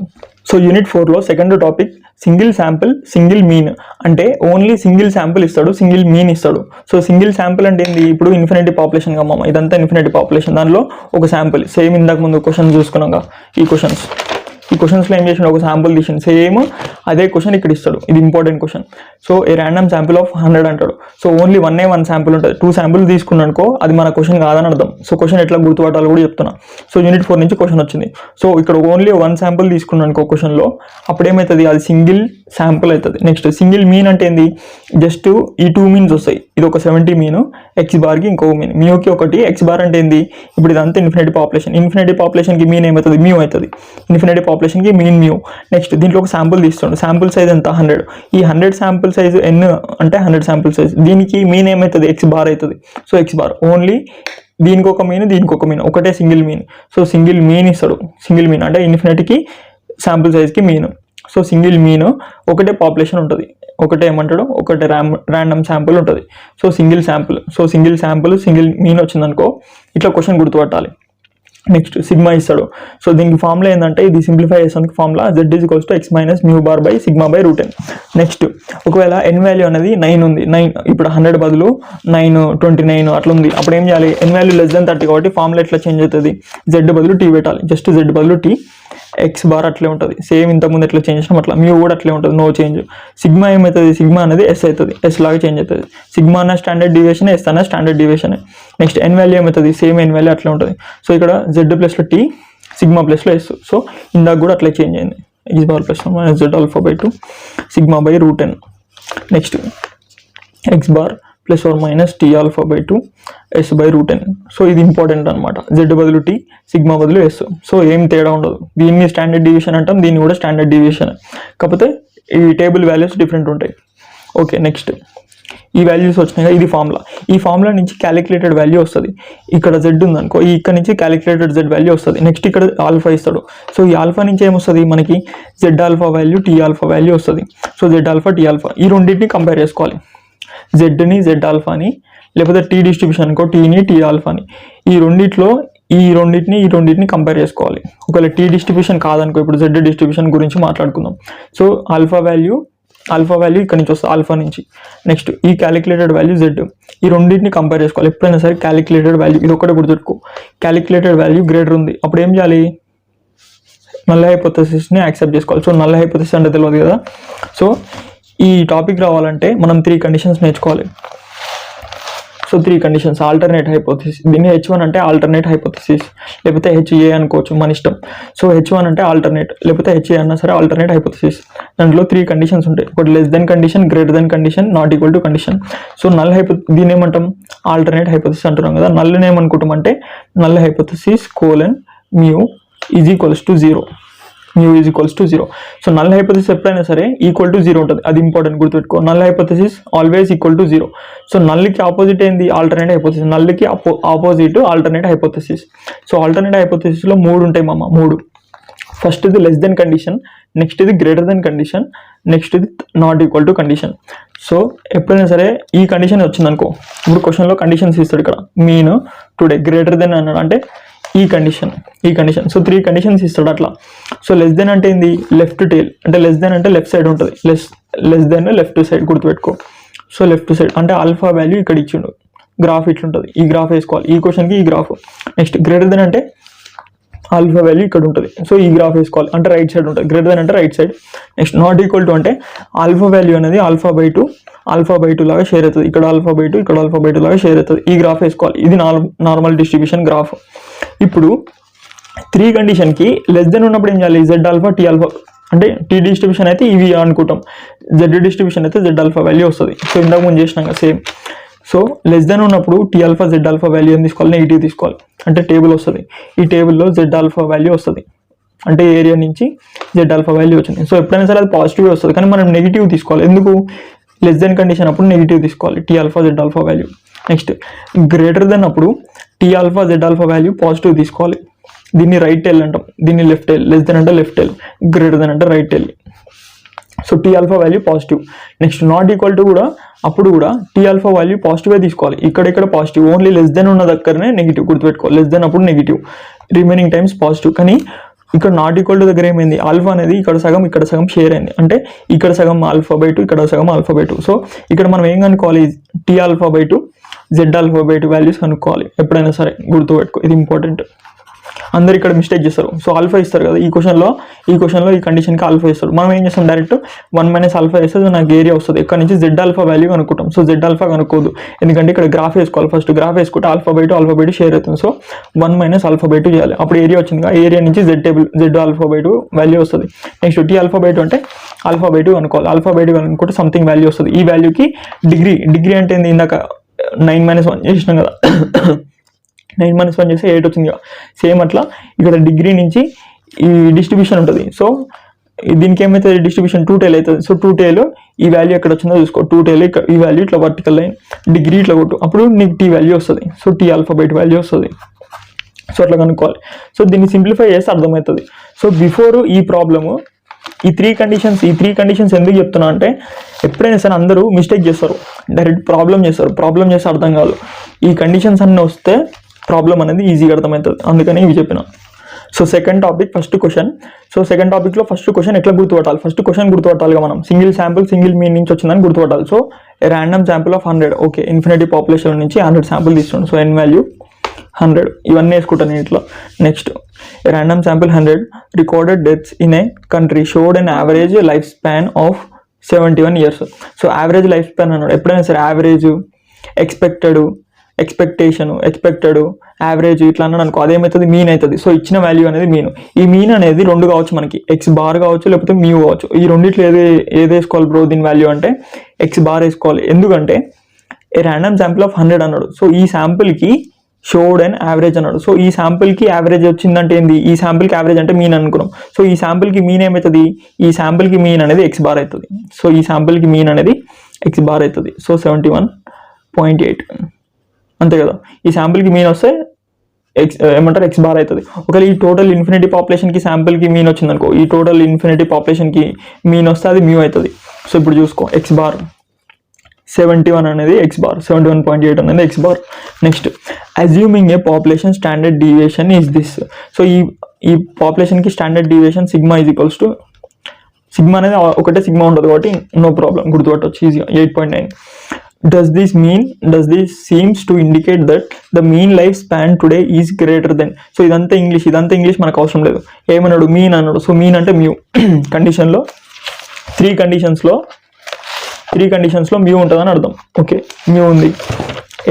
సో యూనిట్ 4లో second topic single sample single mean. అంటే ఓన్లీ సింగిల్ శాంపిల్ ఇస్తాడు, సింగిల్ మీన్ ఇస్తాడు. సో సింగిల్ శాంపిల్ అంటే ఏంది, ఇప్పుడు ఇన్ఫినిటీ పాపులేషన్ కమ్మ, ఇదంతా ఇన్ఫినిటీ పాపులేషన్, దానిలో ఒక శాంపిల్ సేమ్ ఇందాక ముందు క్వశ్చన్ చూసుకున్నాగా ఈ క్వశ్చన్స్లో ఏం చేసిండు, ఒక శాంపుల్ తీసిండు, సేమ్ అదే క్వశ్చన్ ఇక్కడ ఇస్తాడు. ఇది important question. So a random sample of 100 అంటాడు. సో ఓన్లీ 1 శాంపుల్ ఉంటుంది. 2 శాంపుల్ తీసుకున్నానుకో అది మన క్వశ్చన్ కాదని అర్థం. సో క్వశ్చన్ ఎట్లా గుర్తుపట్టాలో కూడా చెప్తున్నా. సో యూనిట్ 4 నుంచి క్వశ్చన్ వచ్చింది. సో ఇక్కడ ఓన్లీ 1 శాంపుల్ తీసుకున్నానుకో క్వశ్చన్లో, అప్పుడు ఏమవుతుంది, అది సింగిల్ శాంపుల్ అవుతుంది. నెక్స్ట్ సింగిల్ మీన్ అంటే ఏంది, జస్ట్ ఈ 2 మీన్స్ వస్తాయి. ఇది ఒక 70 మీన్, ఎక్స్ బార్కి ఇంకో మీన్, మ్యూకి ఒకటి, ఎక్స్ బార్ అంటే ఏంది, ఇప్పుడు ఇదంతా ఇన్ఫినిటీ పాపులేషన్కి మీన్ ఏమవుతుంది, మ్యూ అవుతుంది. ఇన్ఫినిటీ పాపులేషన్కి మీన్ మ్యూ. నెక్స్ట్ దీంట్లో ఒక శాంపుల్ తీస్తుండు, శాంపుల్ సైజ్ ఎంత 100. ఈ 100 శాంపుల్ సైజ్ ఎన్ అంటే 100 శాంపుల్ సైజ్, దీనికి మీన్ ఏమవుతుంది, ఎక్స్ బార్ అవుతుంది. సో ఎక్స్ బార్ ఓన్లీ దీనికి ఒక మీన్, దీనికి ఒక మీన్, ఒకటే single mean. So single mean ఇస్తాడు. సింగిల్ మీన్ అంటే ఇన్ఫినిటీకి శాంపుల్ సైజ్కి మీన్. సో సింగిల్ మీన్ ఒకటే పాపులేషన్ ఉంటుంది, ఒకటే ఏమంటాడు, ఒకటే ర్యాండమ్ శాంపుల్ ఉంటుంది. So single sample single mean వచ్చిందనుకో ఇట్లా క్వశ్చన్ గుర్తుపట్టాలి. నెక్స్ట్ సిగ్మా ఇస్తాడు. సో దీనికి ఫార్ములా ఏంటంటే, ఇది సింప్లిఫై చేసానికి formula z = x - μ bar by sigma by root n. Next ఒకవేళ n వాల్యూ అనేది 9 ఉంది, 9 ఇప్పుడు 100 బదులు 9 29 అట్లా ఉంది, అప్పుడు ఏం చేయాలి, n వాల్యూ లెస్ దెన్ 30 కాబట్టి ఫార్ములా ఎట్లా చేంజ్ అవుతుంది, z బదులు t పెట్టాలి. జస్ట్ z బదులు t, ఎక్స్ బార్ అట్లే ఉంటుంది, సేమ్ ఇంతకుముందు ఎట్లా చేంజ్ చేసినాం అట్లా. మ్యూ కూడా అట్లే ఉంటుంది, నో చేంజ్. సిగ్మా ఏమవుతుంది, సిగ్మా అనేది ఎస్ అవుతుంది, ఎస్ లాగా చేంజ్ అవుతుంది. సిగ్మా అన్న స్టాండర్డ్ డివియేషన్, ఎస్ అన్న standard deviation. Next n value ఏమవుతుంది, సేమ్ n వాల్యూ అట్లా ఉంటుంది. సో ఇక్కడ z ప్లస్లో టీ, సిగ్మా ప్లస్లో ఎస్. సో ఇందాక కూడా అట్లా చేంజ్ అయింది, x bar plus z alpha by 2 sigma by root n. Next x bar plus or minus tea alpha by 2 yes by root n. So ఇది important అనమాట, z బదులు t, sigma బదులు s. So ఏం తేడా ఉండదు. దీన్ని standard deviation అంటాం, దీన్ని కూడా స్టాండర్డ్ డివియేషన్, కాకపోతే ఈ టేబుల్ వాల్యూస్ డిఫరెంట్ ఉంటాయి. ఓకే, నెక్స్ట్ ఈ వాల్యూస్ వచ్చినాయి, ఇది ఫార్ములా. ఈ ఫార్ములా నుంచి క్యాలిక్యులేటెడ్ వాల్యూ వస్తుంది. ఇక్కడ జెడ్ ఉందనుకో, ఇక్కడ నుంచి క్యాలిక్యులేటెడ్ జెడ్ వాల్యూ వస్తుంది. నెక్స్ట్ ఇక్కడ ఆల్ఫా ఇస్తాడు. సో ఈ ఆల్ఫా నుంచి ఏమొస్తుంది మనకి, z alpha value, t alpha value వస్తుంది. So z alpha, t alpha ఈ రెండింటిని కంపేర్ చేసుకోవాలి. జెడ్ని జెడ్ ఆల్ఫాని, లేకపోతే టీ డిస్ట్రిబ్యూషన్ అనుకో, టీని టీ ఆల్ఫాని, ఈ రెండింటిని కంపేర్ చేసుకోవాలి. ఒకవేళ టీ డిస్ట్రిబ్యూషన్ కాదనుకో, ఇప్పుడు జెడ్ డిస్ట్రిబ్యూషన్ గురించి మాట్లాడుకుందాం. సో ఆల్ఫా వాల్యూ ఇక్కడ నుంచి వస్తుంది, ఆల్ఫా నుంచి. నెక్స్ట్ ఈ క్యాలిక్యులేటెడ్ వాల్యూ జెడ్, ఈ రెండింటిని కంపేర్ చేసుకోవాలి. ఎప్పుడైనా సరే క్యాలిక్యులేటెడ్ వాల్యూ, ఇది ఒకటే గుర్తుపెట్టుకో, క్యాలిక్యులేటెడ్ వాల్యూ గ్రేటర్ ఉంది, అప్పుడు ఏం చేయాలి, నల్ హైపోథెసిస్ని యాక్సెప్ట్ చేసుకోవాలి. సో నల్ హైపోథెసిస్ అంటే తెలియదు కదా. సో ఈ టాపిక్ రావాలంటే మనం 3 కండిషన్స్ నేర్చుకోవాలి. సో 3 కండిషన్స్, ఆల్టర్నేట్ హైపోథెసిస్, దీన్ని H1 అంటే ఆల్టర్నేట్ హైపోథెసిస్, లేకపోతే HA అనుకోవచ్చు, మన ఇష్టం. సో H1 అంటే ఆల్టర్నేట్, లేకపోతే HA అన్నా సరే ఆల్టర్నేట్ హైపోథెసిస్. దాంట్లో 3 కండిషన్స్ ఉంటాయి. ఒకటి less than condition, greater than condition, not equal to condition. So null దీన్ని ఏమంటాం, ఆల్టర్నేట్ హైపోథెసిస్ అంటున్నాం కదా. నల్ని ఏమనుకుంటాం అంటే, null hypothesis colon mu is equals to 0, mu is equals to 0. So null hypothesis ఎప్పుడైనా సరే ఈక్వల్ టు 0 ఉంటుంది, అది ఇంపార్టెంట్ గుర్తుపెట్టుకో. Null hypothesis always equal to 0. So నల్కి ఆపోజిట్ ఏంది, ఆల్టర్నేట్ హైపోథెసిస్. నల్కి opposite alternate hypothesis. So alternate హైపోథెసిస్లో 3 ఉంటాయి మామ, 3. ఫస్ట్ ఇది లెస్ దెన్ కండిషన్, నెక్స్ట్ ఇది గ్రేటర్ దెన్ కండిషన్, నెక్స్ట్ ఇది not equal to condition. So ఎప్పుడైనా సరే ఈ కండిషన్ వచ్చిందనుకో, ఇప్పుడు క్వశ్చన్లో కండిషన్స్ ఇస్తాడు. ఇక్కడ మీన్ టుడే గ్రేటర్ దెన్ అన్నాడు అంటే ఈ కండిషన్. సో 3 కండిషన్స్ ఇస్తాడు అట్లా. సో లెస్ దెన్ అంటే ఏంది, లెఫ్ట్ టేల్, అంటే లెస్ దెన్ అంటే లెఫ్ట్ సైడ్ ఉంటుంది, లెస్ దెన్ లెఫ్ట్ సైడ్ గుర్తుపెట్టుకో. సో లెఫ్ట్ సైడ్ అంటే ఆల్ఫా వాల్యూ ఇక్కడ ఇచ్చిండు, గ్రాఫ్ ఇట్లుంటుంది, ఈ గ్రాఫ్ వేసుకోవాలి, ఈ క్వశ్చన్కి ఈ గ్రాఫ్. నెక్స్ట్ గ్రేటర్ దెన్ అంటే ఆల్ఫా వాల్యూ ఇక్కడ ఉంటుంది, సో ఈ గ్రాఫ్ వేసుకోవాలి, అంటే రైట్ సైడ్ ఉంటుంది, గ్రేటర్ దెన్ అంటే right side. Next not equal to అంటే ఆల్ఫా వాల్యూ అనేది ఆల్ఫా బై 2 లాగా షేర్ అవుతుంది, ఇక్కడ ఆల్ఫా బై 2, ఇక్కడ ఆల్ఫా బై 2 లాగా షేర్ అవుతుంది, ఈ గ్రాఫ్ వేసుకోవాలి. ఇది నార్మల్ డిస్ట్రిబ్యూషన్ గ్రాఫ్. ఇప్పుడు 3 కండిషన్కి లెస్ దెన్ ఉన్నప్పుడు ఏం చేయాలి, జెడ్ ఆల్ఫా, టీ ఆల్ఫా, అంటే టీ డిస్ట్రిబ్యూషన్ అయితే ఇవి అనుకుంటాం, జెడ్ డిస్ట్రిబ్యూషన్ అయితే జెడ్ ఆల్ఫా వాల్యూ వస్తుంది. సో ఇందాక ముందు చేసినాం కదా సేమ్. సో లెస్ దెన్ ఉన్నప్పుడు tea alpha, z alpha value ఏం తీసుకోవాలి, నెగిటివ్ తీసుకోవాలి, అంటే టేబుల్ వస్తుంది. ఈ టేబుల్లో జెడ్ ఆల్ఫా వాల్యూ వస్తుంది, అంటే ఏరియా నుంచి జెడ్ ఆల్ఫా వాల్యూ వచ్చింది. సో ఎప్పుడైనా సరే అది పాజిటివ్ వస్తుంది, కానీ మనం నెగిటివ్ తీసుకోవాలి. ఎందుకు? లెస్ దెన్ కండిషన్ అప్పుడు నెగిటివ్ తీసుకోవాలి, t alpha z alpha value. Next greater than అప్పుడు t alpha z alpha value positive తీసుకోవాలి. దీన్ని రైట్ టెల్ అంటాం, దీన్ని లెఫ్ట్ టెల్. లెస్ దెన్ అంటే లెఫ్ట్ టెల్, గ్రేటర్ దెన్ అంటే right tail. So t alpha value positive. Next not equal to కూడా అప్పుడు కూడా టీ ఆల్ఫా వాల్యూ పాజిటివే తీసుకోవాలి. ఇక్కడ పాజిటివ్, ఓన్లీ లెస్ దెన్ ఉన్న దగ్గరనే నెగిటివ్. గుర్తుపెట్టుకోవాలి, లెస్ దెన్ అప్పుడు నెగిటివ్, రిమైనింగ్ టైమ్స్ పాజిటివ్. కానీ ఇక్కడ నాట్ ఈక్వల్ టు దగ్గర ఏమైంది? ఆల్ఫా అనేది ఇక్కడ సగం షేర్ అయింది. అంటే ఇక్కడ సగం ఆల్ఫా బై 2, ఇక్కడ సగం ఆల్ఫా బై 2. సో ఇక్కడ మనం ఏం కనుక్కోవాలి? Tea alpha by 2 Z alpha by 2 values కనుక్కోవాలి ఎప్పుడైనా సరే. గుర్తుపెట్టుకో, ఇది ఇంపార్టెంట్. అందరు ఇక్కడ మిస్టేక్ చేస్తారు. సో ఆల్ఫా ఇస్తారు కదా ఈ క్వశ్చన్లో ఈ కండిషన్కి ఆల్ఫా ఇస్తారు. మనం ఏం చేస్తాం? డైరెక్ట్ 1 - ఆల్ఫా వేస్తే నాకు ఏరియా వస్తుంది. ఇక్కడ నుంచి జెడ్ ఆల్ఫా వాల్యూ కనుక్కుంటాం. సో జెడ్ ఆల్ఫా కనుక్కోదు, ఎందుకంటే ఇక్కడ గ్రాఫ్ వేసుకోవాలి. ఫస్ట్ గ్రాఫ్ వేసుకుంటే ఆల్ఫా బై 2 షేర్ అవుతుంది. సో 1 - ఆల్ఫా బై 2 చేయాలి. అప్పుడు ఏరియా వచ్చింది కదా, ఏరియా నుంచి జెడ్ ఆల్ఫా బై 2 వాల్యూ వస్తుంది. నెక్స్ట్ టీ ఆల్ఫా బై 2 అంటే ఆల్ఫా బై 2 అనుకోవాలి. ఆల్ఫా బై 2 అనుకుంటే సంథింగ్ వాల్యూ వస్తుంది. ఈ వాల్యూకి డిగ్రీ అంటే ఏంది? ఇందాక 9 - 1 చేసినాం కదా, 9 - 1 చేస్తే 8 వచ్చింది కదా. సేమ్ అట్లా ఇక్కడ డిగ్రీ నుంచి ఈ డిస్ట్రిబ్యూషన్ ఉంటుంది. సో దీనికి ఏమైతే డిస్ట్రిబ్యూషన్ 2 టైల్ అవుతుంది. సో 2 టైల్ ఈ వాల్యూ ఎక్కడ వచ్చిందో చూసుకో. 2 టైల్ ఈ వాల్యూ ఇట్లా వర్టికల్ లైన్ డిగ్రీ ఇట్లా కొట్టు, అప్పుడు నీకు టీ వాల్యూ వస్తుంది. So t alpha by 2 value వస్తుంది. సో అట్లా కనుక్కోవాలి. సో దీన్ని సింప్లిఫై చేస్తే అర్థమవుతుంది. సో బిఫోర్ ఈ ప్రాబ్లము ఈ త్రీ కండిషన్స్ ఎందుకు చెప్తున్నా అంటే ఎప్పుడైనా సరే అందరూ మిస్టేక్ చేస్తారు, డైరెక్ట్ ప్రాబ్లం చేస్తే అర్థం కాదు. ఈ కండిషన్స్ అన్నీ వస్తే ప్రాబ్లం అనేది ఈజీగా అర్థమవుతుంది, అందుకని ఇవి చెప్పిన. So second topic first question. So second టాపిక్లో ఫస్ట్ క్వశ్చన్ ఎట్లా గుర్తుపట్టాలి? ఫస్ట్ క్వశ్చన్ గుర్తుపట్టాలిగా మనం. సింగిల్ శాంపుల్ సింగిల్ మీన్ నుంచి వచ్చిందని గుర్తుపట్టాలి. So random sample of 100. Okay, infinity population నుంచి 100 శాంపుల్ తీసుకోండి. సో ఎన్ వాల్యూ 100 ఇవన్నీ వేసుకుంటాను ఇంట్లో. Next random sample 100 recorded deaths in a country showed an average life span of 71 years. So average life span అన్నాడు. ఎప్పుడైనా సరే యావరేజ్, ఎక్స్పెక్టెడ్ యావరేజ్ ఇట్లా అన్నాడు అనుకో, అదేమవుతుంది? మీన్ అవుతుంది. సో ఇచ్చిన వాల్యూ అనేది మీన్. ఈ మీన్ అనేది 2 కావచ్చు మనకి, ఎక్స్ బార్ కావచ్చు లేకపోతే మ్యూ కావచ్చు. ఈ రెండిట్లో ఏది వేసుకోవాలి బ్రో దీని వాల్యూ అంటే ఎక్స్ బార్ వేసుకోవాలి. ఎందుకంటే ఏ ర్యాండమ్ శాంపుల్ ఆఫ్ 100 అన్నాడు. సో ఈ శాంపుల్కి షోడ్ అండ్ యావరేజ్ అన్నాడు. సో ఈ శాంపుల్కి యావరేజ్ వచ్చిందంటే ఏంది? ఈ శాంపుల్కి యావరేజ్ అంటే మీన్ అనుకున్నాం. సో ఈ శాంపుల్కి మీన్ ఏమవుతుంది? ఈ శాంపుల్కి మీన్ అనేది ఎక్స్ బార్ అవుతుంది. సో ఈ శాంపుల్కి మీన్ అనేది ఎక్స్ బార్ అవుతుంది. సో 71.8 అంతే కదా. ఈ శాంపుల్కి మీన్ వస్తే ఏమంటారు? ఎక్స్ బార్ అవుతుంది. ఒకవేళ ఈ టోటల్ ఇన్ఫినిటీ పాపులేషన్కి శాంపుల్కి మీన్ వచ్చింది అనుకో, ఈ టోటల్ ఇన్ఫినిటీ పాపులేషన్కి మీన్ వస్తే అది మ్యూ అవుతుంది. సో ఇప్పుడు చూసుకో, ఎక్స్ బార్ 71 అనేది ఎక్స్ బార్, 71.8 అనేది x bar. Next assuming a population standard deviation is this. So ఈ పాపులేషన్కి standard deviation sigma is equals to, sigma అనేది ఒకటే సిగ్మా ఉంటుంది కాబట్టి నో ప్రాబ్లం, గుర్తుపట్టవచ్చు ఈజీగా. 8.9. Does this seems to indicate that the mean lifespan today is greater than. So ఇదంతా English మనకు అవసరం లేదు. ఏమన్నాడు? మీన్ అన్నాడు. సో మీన్ అంటే మ్యూ. కండిషన్లో త్రీ కండిషన్స్లో మ్యూ ఉంటుందని అర్థం. ఓకే, మ్యూ ఉంది.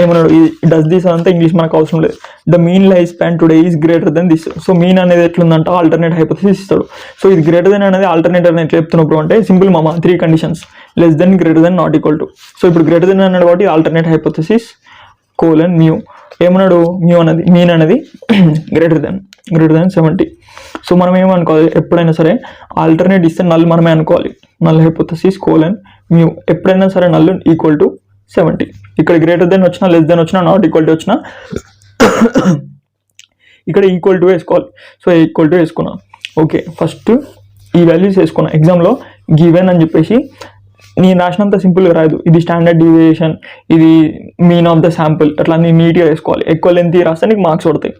ఏమన్నాడు? డస్ దిస్ అంతా ఇంగ్లీష్ మనకు అవసరం లేదు. The mean life span today is greater than this. So mean అనేది ఎట్లుందంటే ఆల్టర్నేట్ హైపోథసిస్ ఇస్తాడు. సో ఇది గ్రేటర్ దెన్ అనేది ఆల్టర్నేట్ అని ఎట్లా చెప్తున్నప్పుడు అంటే సింపుల్ మామ, 3 conditions less than, greater than, not equal to. So ఇప్పుడు గ్రేటర్ దెన్ అన్నాడు కాబట్టి ఆల్టర్నేట్ హైపోథసిస్ కోలన్ మ్యూ. ఏమన్నాడు? మీన్ అనేది గ్రేటర్ దెన్ 70. సో మనం ఏమనుకోవాలి? ఎప్పుడైనా సరే ఆల్టర్నేట్ ఇస్తే నల్ మనమే అనుకోవాలి. Null hypothesis colon mu. ఎప్పుడైనా సరే నల్ ఈక్వల్ టు 70. ఇక్కడ గ్రేటర్ దెన్ వచ్చినా, లెస్ దెన్ వచ్చినా, నాట్ ఈక్వల్ టు వచ్చినా ఇక్కడ ఈక్వల్ టు వేసుకోవాలి. సో ఈక్వల్ టు వేసుకున్నా. ఓకే, ఫస్ట్ ఈ వాల్యూస్ వేసుకున్నా. ఎగ్జామ్లో గివెన్ అని చెప్పేసి నేను రాసినంత సింపుల్గా రాదు. ఇది స్టాండర్డ్ డీవియేషన్, ఇది మీన్ ఆఫ్ ద శాంపుల్, అట్లా నేను నీట్గా వేసుకోవాలి. ఎక్కువ లెంత్ రాస్తే నీకు మార్క్స్ పడతాయి.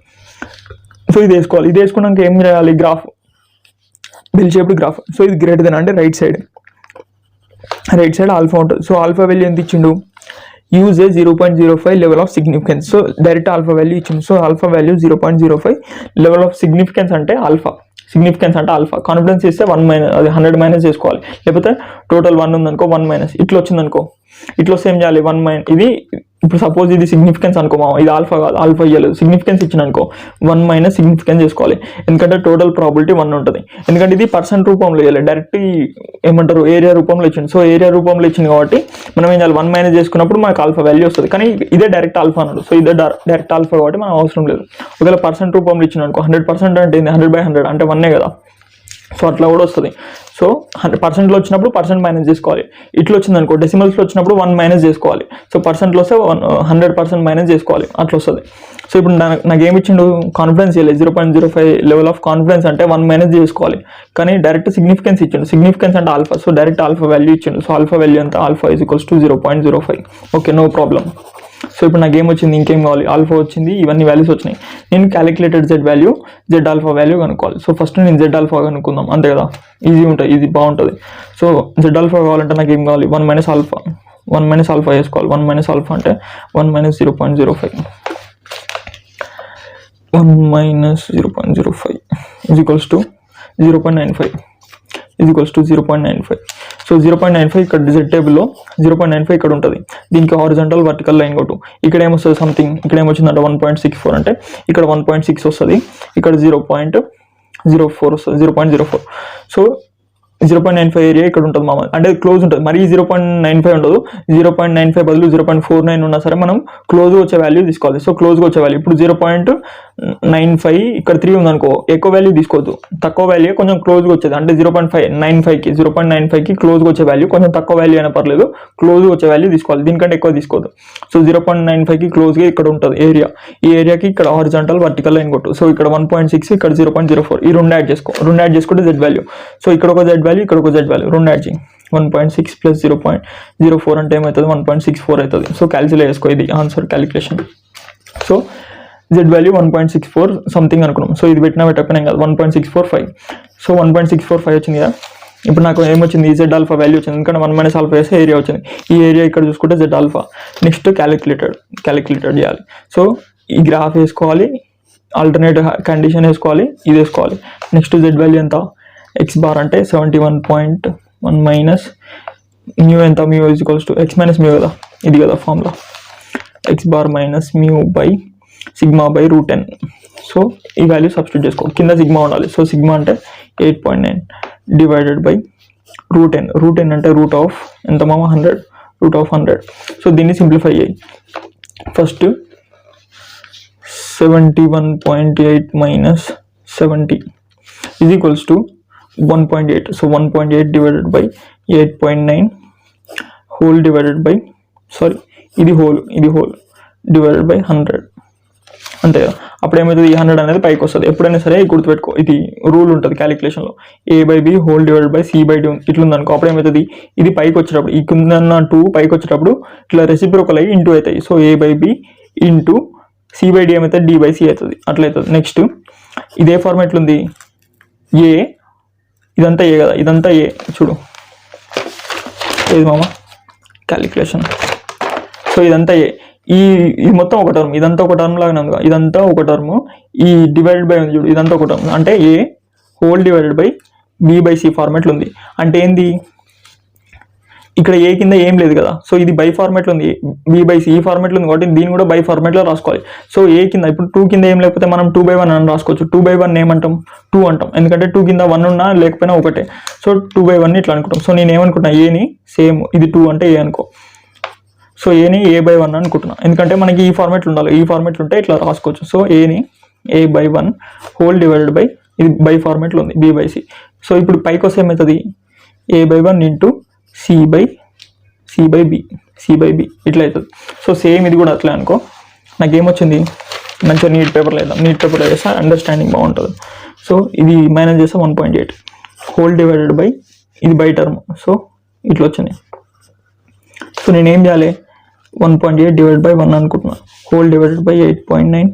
సో ఇది వేసుకోవాలి. ఇది వేసుకున్నాక ఏం చేయాలి? Graph, bell shaped graph. So ఇది గ్రేటర్ దెన్ అంటే రైట్ సైడ్ ఆల్ఫా ఉంటుంది. సో ఆల్ఫా వాల్యూ ఎంత ఇచ్చిండు? Use a 0.05 level of significance. So direct alpha value ఇచ్చింది. So alpha value 0.05 level of significance అంటే ఆల్ఫా. కాన్ఫిడెన్స్ ఇస్తే 1 - అది 100 మైనస్ చేసుకోవాలి. లేకపోతే టోటల్ 1 ఉందనుకో, 1 - ఇట్లా వచ్చిందనుకో, ఇట్లా వస్తే ఏం చేయాలి? 1 - ఇది ఇప్పుడు సపోజ్ ఇది సిగ్నిఫికెన్స్ అనుకో మామ, ఇది ఆల్ఫా కాదు, ఆల్ఫా ఇవ్వలేదు, సిగ్నిఫికెన్స్ ఇచ్చిన అనుకో 1 మైనస్ సిగ్నిఫికెన్స్ చేసుకోవాలి, ఎందుకంటే టోటల్ ప్రాబిలిటీ 1 ఉంటుంది. ఎందుకంటే ఇది పర్సెంట్ రూపంలో ఇవ్వాలి, డైరెక్ట్ ఏమంటారు ఏరియా రూపంలో ఇచ్చింది. సో ఏరియా రూపంలో ఇచ్చింది కాబట్టి మనం ఏం చేయాలి, 1 మైనస్ చేసుకున్నప్పుడు మనకు ఆల్ఫా వాల్యూ వస్తుంది. కానీ ఇదే డైరెక్ట్ ఆల్ఫా అన్నాడు, సో ఇదే డైరెక్ట్ ఆల్ఫా కాబట్టి మనం అవసరం లేదు. ఒకవేళ పర్సెంట్ రూపంలో ఇచ్చిన అనుకో 100% అంటే 100/100 అంటే 1 కదా, సో అట్లా కూడా వస్తుంది. సో 100%లో వచ్చినప్పుడు పర్సెంట్ మైనస్ చేసుకోవాలి. ఇట్లా వచ్చింది అనుకో డెసిమల్స్లో వచ్చినప్పుడు 1 మైనస్ చేసుకోవాలి. సో పర్సెంట్లో వస్తే 100% మైనస్ చేసుకోవాలి, అట్లా వస్తుంది. సో ఇప్పుడు నాకు ఏమి ఇచ్చిండు, కాన్ఫిడెన్స్ ఇవ్వలేదు, 0.05 లెవెల్ ఆఫ్ కాన్ఫిడెన్స్ అంటే 1 మైనస్ చేసుకోవాలి. కానీ డైరెక్ట్ సిగ్నిఫికెన్స్ ఇచ్చిండు, సిగ్నిఫికెన్స్ అంటే alpha, so direct alpha value ఇచ్చిండు. సో ఆల్ఫా వాల్యూ ఎంత, alpha is equals to 0.05. Okay, no problem. So ఇప్పుడు నాకు ఏమొచ్చింది, ఇంకేం కావాలి, ఆల్ఫా వచ్చింది, ఇవన్నీ వాల్యూస్ వచ్చినాయి. నేను calculated z value, Z alpha value కనుక్కోవాలి. సో ఫస్ట్ నేను జెడ్ ఆల్ఫా కనుక్కుందాం, అంతే కదా, ఈజీ ఉంటుంది, ఇది బాగుంటుంది. సో జెడ్ ఆల్ఫా కావాలంటే నాకు ఏం కావాలి, 1 మైనస్ ఆల్ఫా, 1 మైనస్ ఆల్ఫా వేసుకోవాలి. 1 మైనస్ ఆల్ఫా అంటే 1 minus 0.05, 1 minus 0.05 is equals to 0.95 is equals to 0.95. So 0.95 ఇక్కడ జెడ్ టేబుల్లో 0.95 ఇక్కడ ఉంటుంది. దీనికి హారిజాంటల్ వర్టికల్ లైన్ కొట్టు. ఇక్కడ ఏమొస్తుంది సంథింగ్, ఇక్కడ ఏమొచ్చిందంటే 1.64 అంటే ఇక్కడ 1.6 వస్తుంది, ఇక్కడ 0.04 వస్తుంది, 0.04. సో 0.95 ఏరియా ఇక్కడ ఉంటుంది మామ, అంటే క్లోజ్ ఉంటుంది, మరీ 0.95 ఉండదు. 0.95 బదులు 0.49 ఉన్నా సరే మనం క్లోజ్గా వచ్చే వాల్యూ తీసుకోవాలి. సో క్లోజ్గా వచ్చే వాల్యూ ఇప్పుడు 0.95 ఇక్కడ 3 ఉందనుకో, ఎక్కువ వాల్యూ తీసుకోవద్దు, తక్కువ వాల్యూ కొంచెం క్లోజ్గా వచ్చేది, అంటే 0.95కి క్లోజ్గా వచ్చే వాల్యూ, కొంచెం తక్కువ వాల్యూ అయినా పర్లేదు, క్లోజ్గా వచ్చే వాల్యూ తీసుకోవాలి, దీనికంటే ఎక్కువ తీసుకోవద్దు. సో 0.95కి క్లోజ్గా ఇక్కడ ఉంటుంది ఏరియా, ఈ ఏరియాకి ఇక్కడ హారిజాంటల్ వర్టికల్ లైన్ కొట్టు. సో ఇక్కడ 1.6, ఇక్కడ 0.04, ఈ రెండు యాడ్ చేసుకో, రెండు యాడ్ చేసుకుంటే జెడ్ వాల్యూ. సో ఇక్కడ ఒక జెడ్ వాల్యూ, ఇక్కడ ఒక జెడ్ వాల్యూ, రెండు యాడ్ చేయి. 1.6 ప్లస్ 0.04 అంటే ఏమవుతుంది, 1.64 అవుతుంది. సో క్యాల్కులేట్ చేసుకో, ఇది answer calculation. So Z value 1.64 something అనుకున్నాం. సో ఇది పెట్టకపోయినా కాదు, 1.645. సో 1.645 వచ్చింది కదా. ఇప్పుడు నాకు ఏమొచ్చింది, జెడ్ ఆల్ఫా వాల్యూ వచ్చింది, ఎందుకంటే 1 మైనస్ ఆల్ఫా వేస్తే ఏరియా వచ్చింది. ఈ ఏరియా ఇక్కడ చూసుకుంటే జెడ్ ఆల్ఫా. నెక్స్ట్ క్యాలిక్యులేటెడ్ చేయాలి. సో ఈ గ్రాఫ్ వేసుకోవాలి, ఆల్టర్నేట్ కండిషన్ వేసుకోవాలి, ఇది వేసుకోవాలి. నెక్స్ట్ జెడ్ వాల్యూ ఎంత, ఎక్స్ బార్ అంటే 71.1 మైనస్ మ్యూ ఎంత, mu is equals to x minus mu కదా, ఇది కదా formula, X bar minus mu by sigma by √n. So ఈ వాల్యూ సబ్స్టిట్యూట్ చేసుకో, కింద సిగ్మా ఉండాలి. సో సిగ్మా అంటే 8.9 డివైడెడ్ బై √n అంటే రూట్ ఆఫ్ ఎంత మామ, 100, రూట్ ఆఫ్ 100. సో దీన్ని సింప్లిఫై అయ్యాయి. First 71.8 minus 70 is equals to 1.8. So 1.8 divided by 8.9 whole divided by ఇది హోల్ డివైడెడ్ బై 100, అంతే కదా. అప్పుడు ఏమవుతుంది, ఈ 100 అనేది పైకి వస్తుంది. ఎప్పుడైనా సరే గుర్తుపెట్టుకో, ఇది రూల్ ఉంటుంది క్యాలిక్యులేషన్లో, a/b whole divided by c/d ఇట్లుంది అనుకో. అప్పుడు ఏమవుతుంది, ఇది పైకి వచ్చేటప్పుడు, ఈ కింద 2 పైకి వచ్చేటప్పుడు ఇట్లా రెసిప్రోకల్ అయ్యి ఇంటూ అవుతాయి. సో a/b ఇంటూ c/d ఏమవుతుంది, d/c అవుతుంది, అట్లా అవుతుంది. నెక్స్ట్ ఇదే ఫార్మాట్లో ఉంది, a ఇదంతా ఏ కదా, ఇదంతా ఏ చూడు, ఏది మామ క్యాలిక్యులేషన్. సో ఇదంతా ఏ, ఇది మొత్తం ఒక టర్మ్, ఇదంతా ఒక టర్మ్ లాగానే ఉంది, ఇదంతా ఒక టర్మ్, ఈ డివైడెడ్ బై ఉంది చూడు, ఇదంతా ఒక టర్మ్, అంటే ఏ హోల్ డివైడెడ్ బై b/c ఫార్మాట్లో ఉంది. అంటే ఏంది, ఇక్కడ ఏ కింద ఏం లేదు కదా, సో ఇది బై ఫార్మాట్లో ఉంది, b/c ఈ ఫార్మాట్లో ఉంది కాబట్టి దీన్ని కూడా బై ఫార్మాట్లో రాసుకోవాలి. సో ఏ కింద ఇప్పుడు 2 కింద ఏం లేకపోతే మనం 2/1 అని రాసుకోవచ్చు. 2/1 ఏమంటాం, 2 అంటాం, ఎందుకంటే 2 కింద 1 ఉన్నా లేకపోయినా ఒకటే. సో 2/1 ఇట్లా అనుకుంటాం. సో నేను ఏమనుకుంటున్నా, ఏని సేమ్ ఇది 2 అంటే ఏ అనుకో, సో ఏని a/1 అనుకుంటున్నా, ఎందుకంటే మనకి ఈ ఫార్మాట్లో ఉండాలి, ఈ ఫార్మాట్లో ఉంటే ఇట్లా రాసుకోవచ్చు. సో ఏని a/1 హోల్ డివైడెడ్ బై, ఇది బై ఫార్మాట్లో ఉంది b/c. సో ఇప్పుడు పైకి వస్తే ఏమవుతుంది, a/1 ఇంటూ c/b ఇట్లా అవుతుంది. సో సేమ్ ఇది కూడా అట్లా అనుకో. నాకేమొచ్చింది, మంచిగా నీట్ పేపర్లో వేస్తే అండర్స్టాండింగ్ బాగుంటుంది. సో ఇది మైనస్ చేస్తే 1.8 హోల్ డివైడెడ్ బై ఇది బై టర్మ్, సో ఇట్లా వచ్చింది. సో నేను ఏం చేయాలి, 1.8 డివైడ్ బై 1 అనుకుంటున్నా, హోల్ డివైడెడ్ బై 8.9.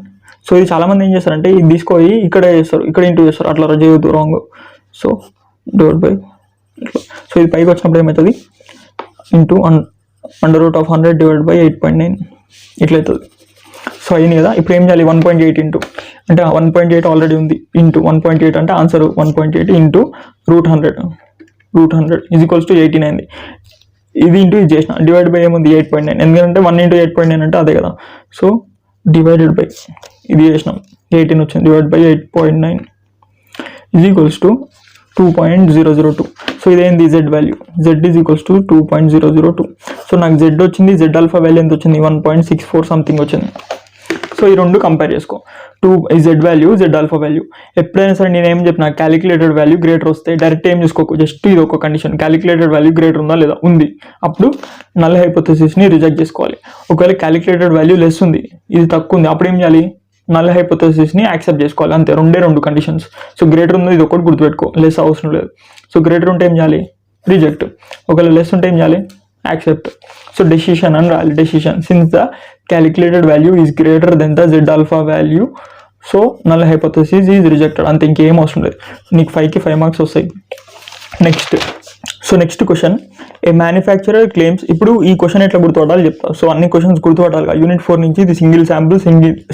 సో ఇది చాలామంది ఏం చేస్తారంటే ఇది తీసుకొని ఇక్కడ చేస్తారు, ఇక్కడ ఇంటూ చేస్తారు, అట్లా చేయొద్దు, రాంగ్. సో డివైడ్ బై ఇట్లా. సో ఇది పైకి వచ్చినప్పుడు ఏమవుతుంది, ఇంటూ √100 డివైడ్ బై 8.9 ఇట్లా అవుతుంది. సో అయింది కదా. ఇప్పుడు ఏం చేయాలి, 1.8 ఇంటూ, అంటే 1.8 ఆల్రెడీ ఉంది, ఇంటూ 1.8 అంటే answer 1.8 into √100 is equals to 18 అయింది. ఇది ఇంటూ ఇది చేసిన, డివైడ్ బై ఏముంది 8.9, ఎందుకంటే 1 into 8.9 అంటే అదే కదా. సో డివైడెడ్ బై ఇది చేసినాం 18 వచ్చింది, divide by 8.9 is equals to 2.002. So ఇదేంది z value, z is equals to 2.002. So నాకు జెడ్ వచ్చింది, జెడ్ ఆల్ఫా వాల్యూ ఎంత వచ్చింది 1.64 సంథింగ్ వచ్చింది. సో ఈ రెండు కంపేర్ చేసుకో, Z value Z alpha value. ఎప్పుడైనా సరే నేను ఏం చెప్పిన, క్యాలిక్యులేటెడ్ వాల్యూ గ్రేటర్ వస్తే డైరెక్ట్ ఏం చేసుకోకు, జస్ట్ ఇది ఒక కండిషన్, క్యాలిక్యులేటెడ్ వాల్యూ గ్రేటర్ ఉందా లేదా, ఉంది, అప్పుడు నల్ హైపోథెసిస్ని రిజెక్ట్ చేసుకోవాలి. ఒకవేళ క్యాలిక్యులేటెడ్ వాల్యూ లెస్ ఉంది, ఇది తక్కువ ఉంది, అప్పుడు ఏం చేయాలి, నల్ హైపోథెసిస్ని యాక్సెప్ట్ చేసుకోవాలి. అంతే, రెండు కండిషన్స్. సో గ్రేటర్ ఉంది, ఇది ఒకటి గుర్తుపెట్టుకో, లెస్ అవసరం లేదు. సో గ్రేటర్ ఉంటే ఏం చేయాలి, రిజెక్ట్. ఒకవేళ లెస్ ఉంటే ఏం చేయాలి, యాక్సెప్ట్. సో డెసిషన్ అని రాయాలి, decision since the calculated value is greater than the Z alpha value, so null hypothesis is rejected. అంతే, ఇంకేం అవసరం లేదు. నీకు 5కి 5 మార్క్స్ వస్తాయి. నెక్స్ట్ క్వశ్చన్, ఏ మ్యానుఫ్యాక్చరర్ క్లెయిమ్స్. ఇప్పుడు ఈ క్వశ్చన్ ఎట్లా గుర్తుపట్టాలి చెప్తా. సో అన్ని క్వశ్చన్స్ గుర్తుపట్టాలి. యూనిట్ 4 నుంచి ఇది సింగిల్ శాంపుల్,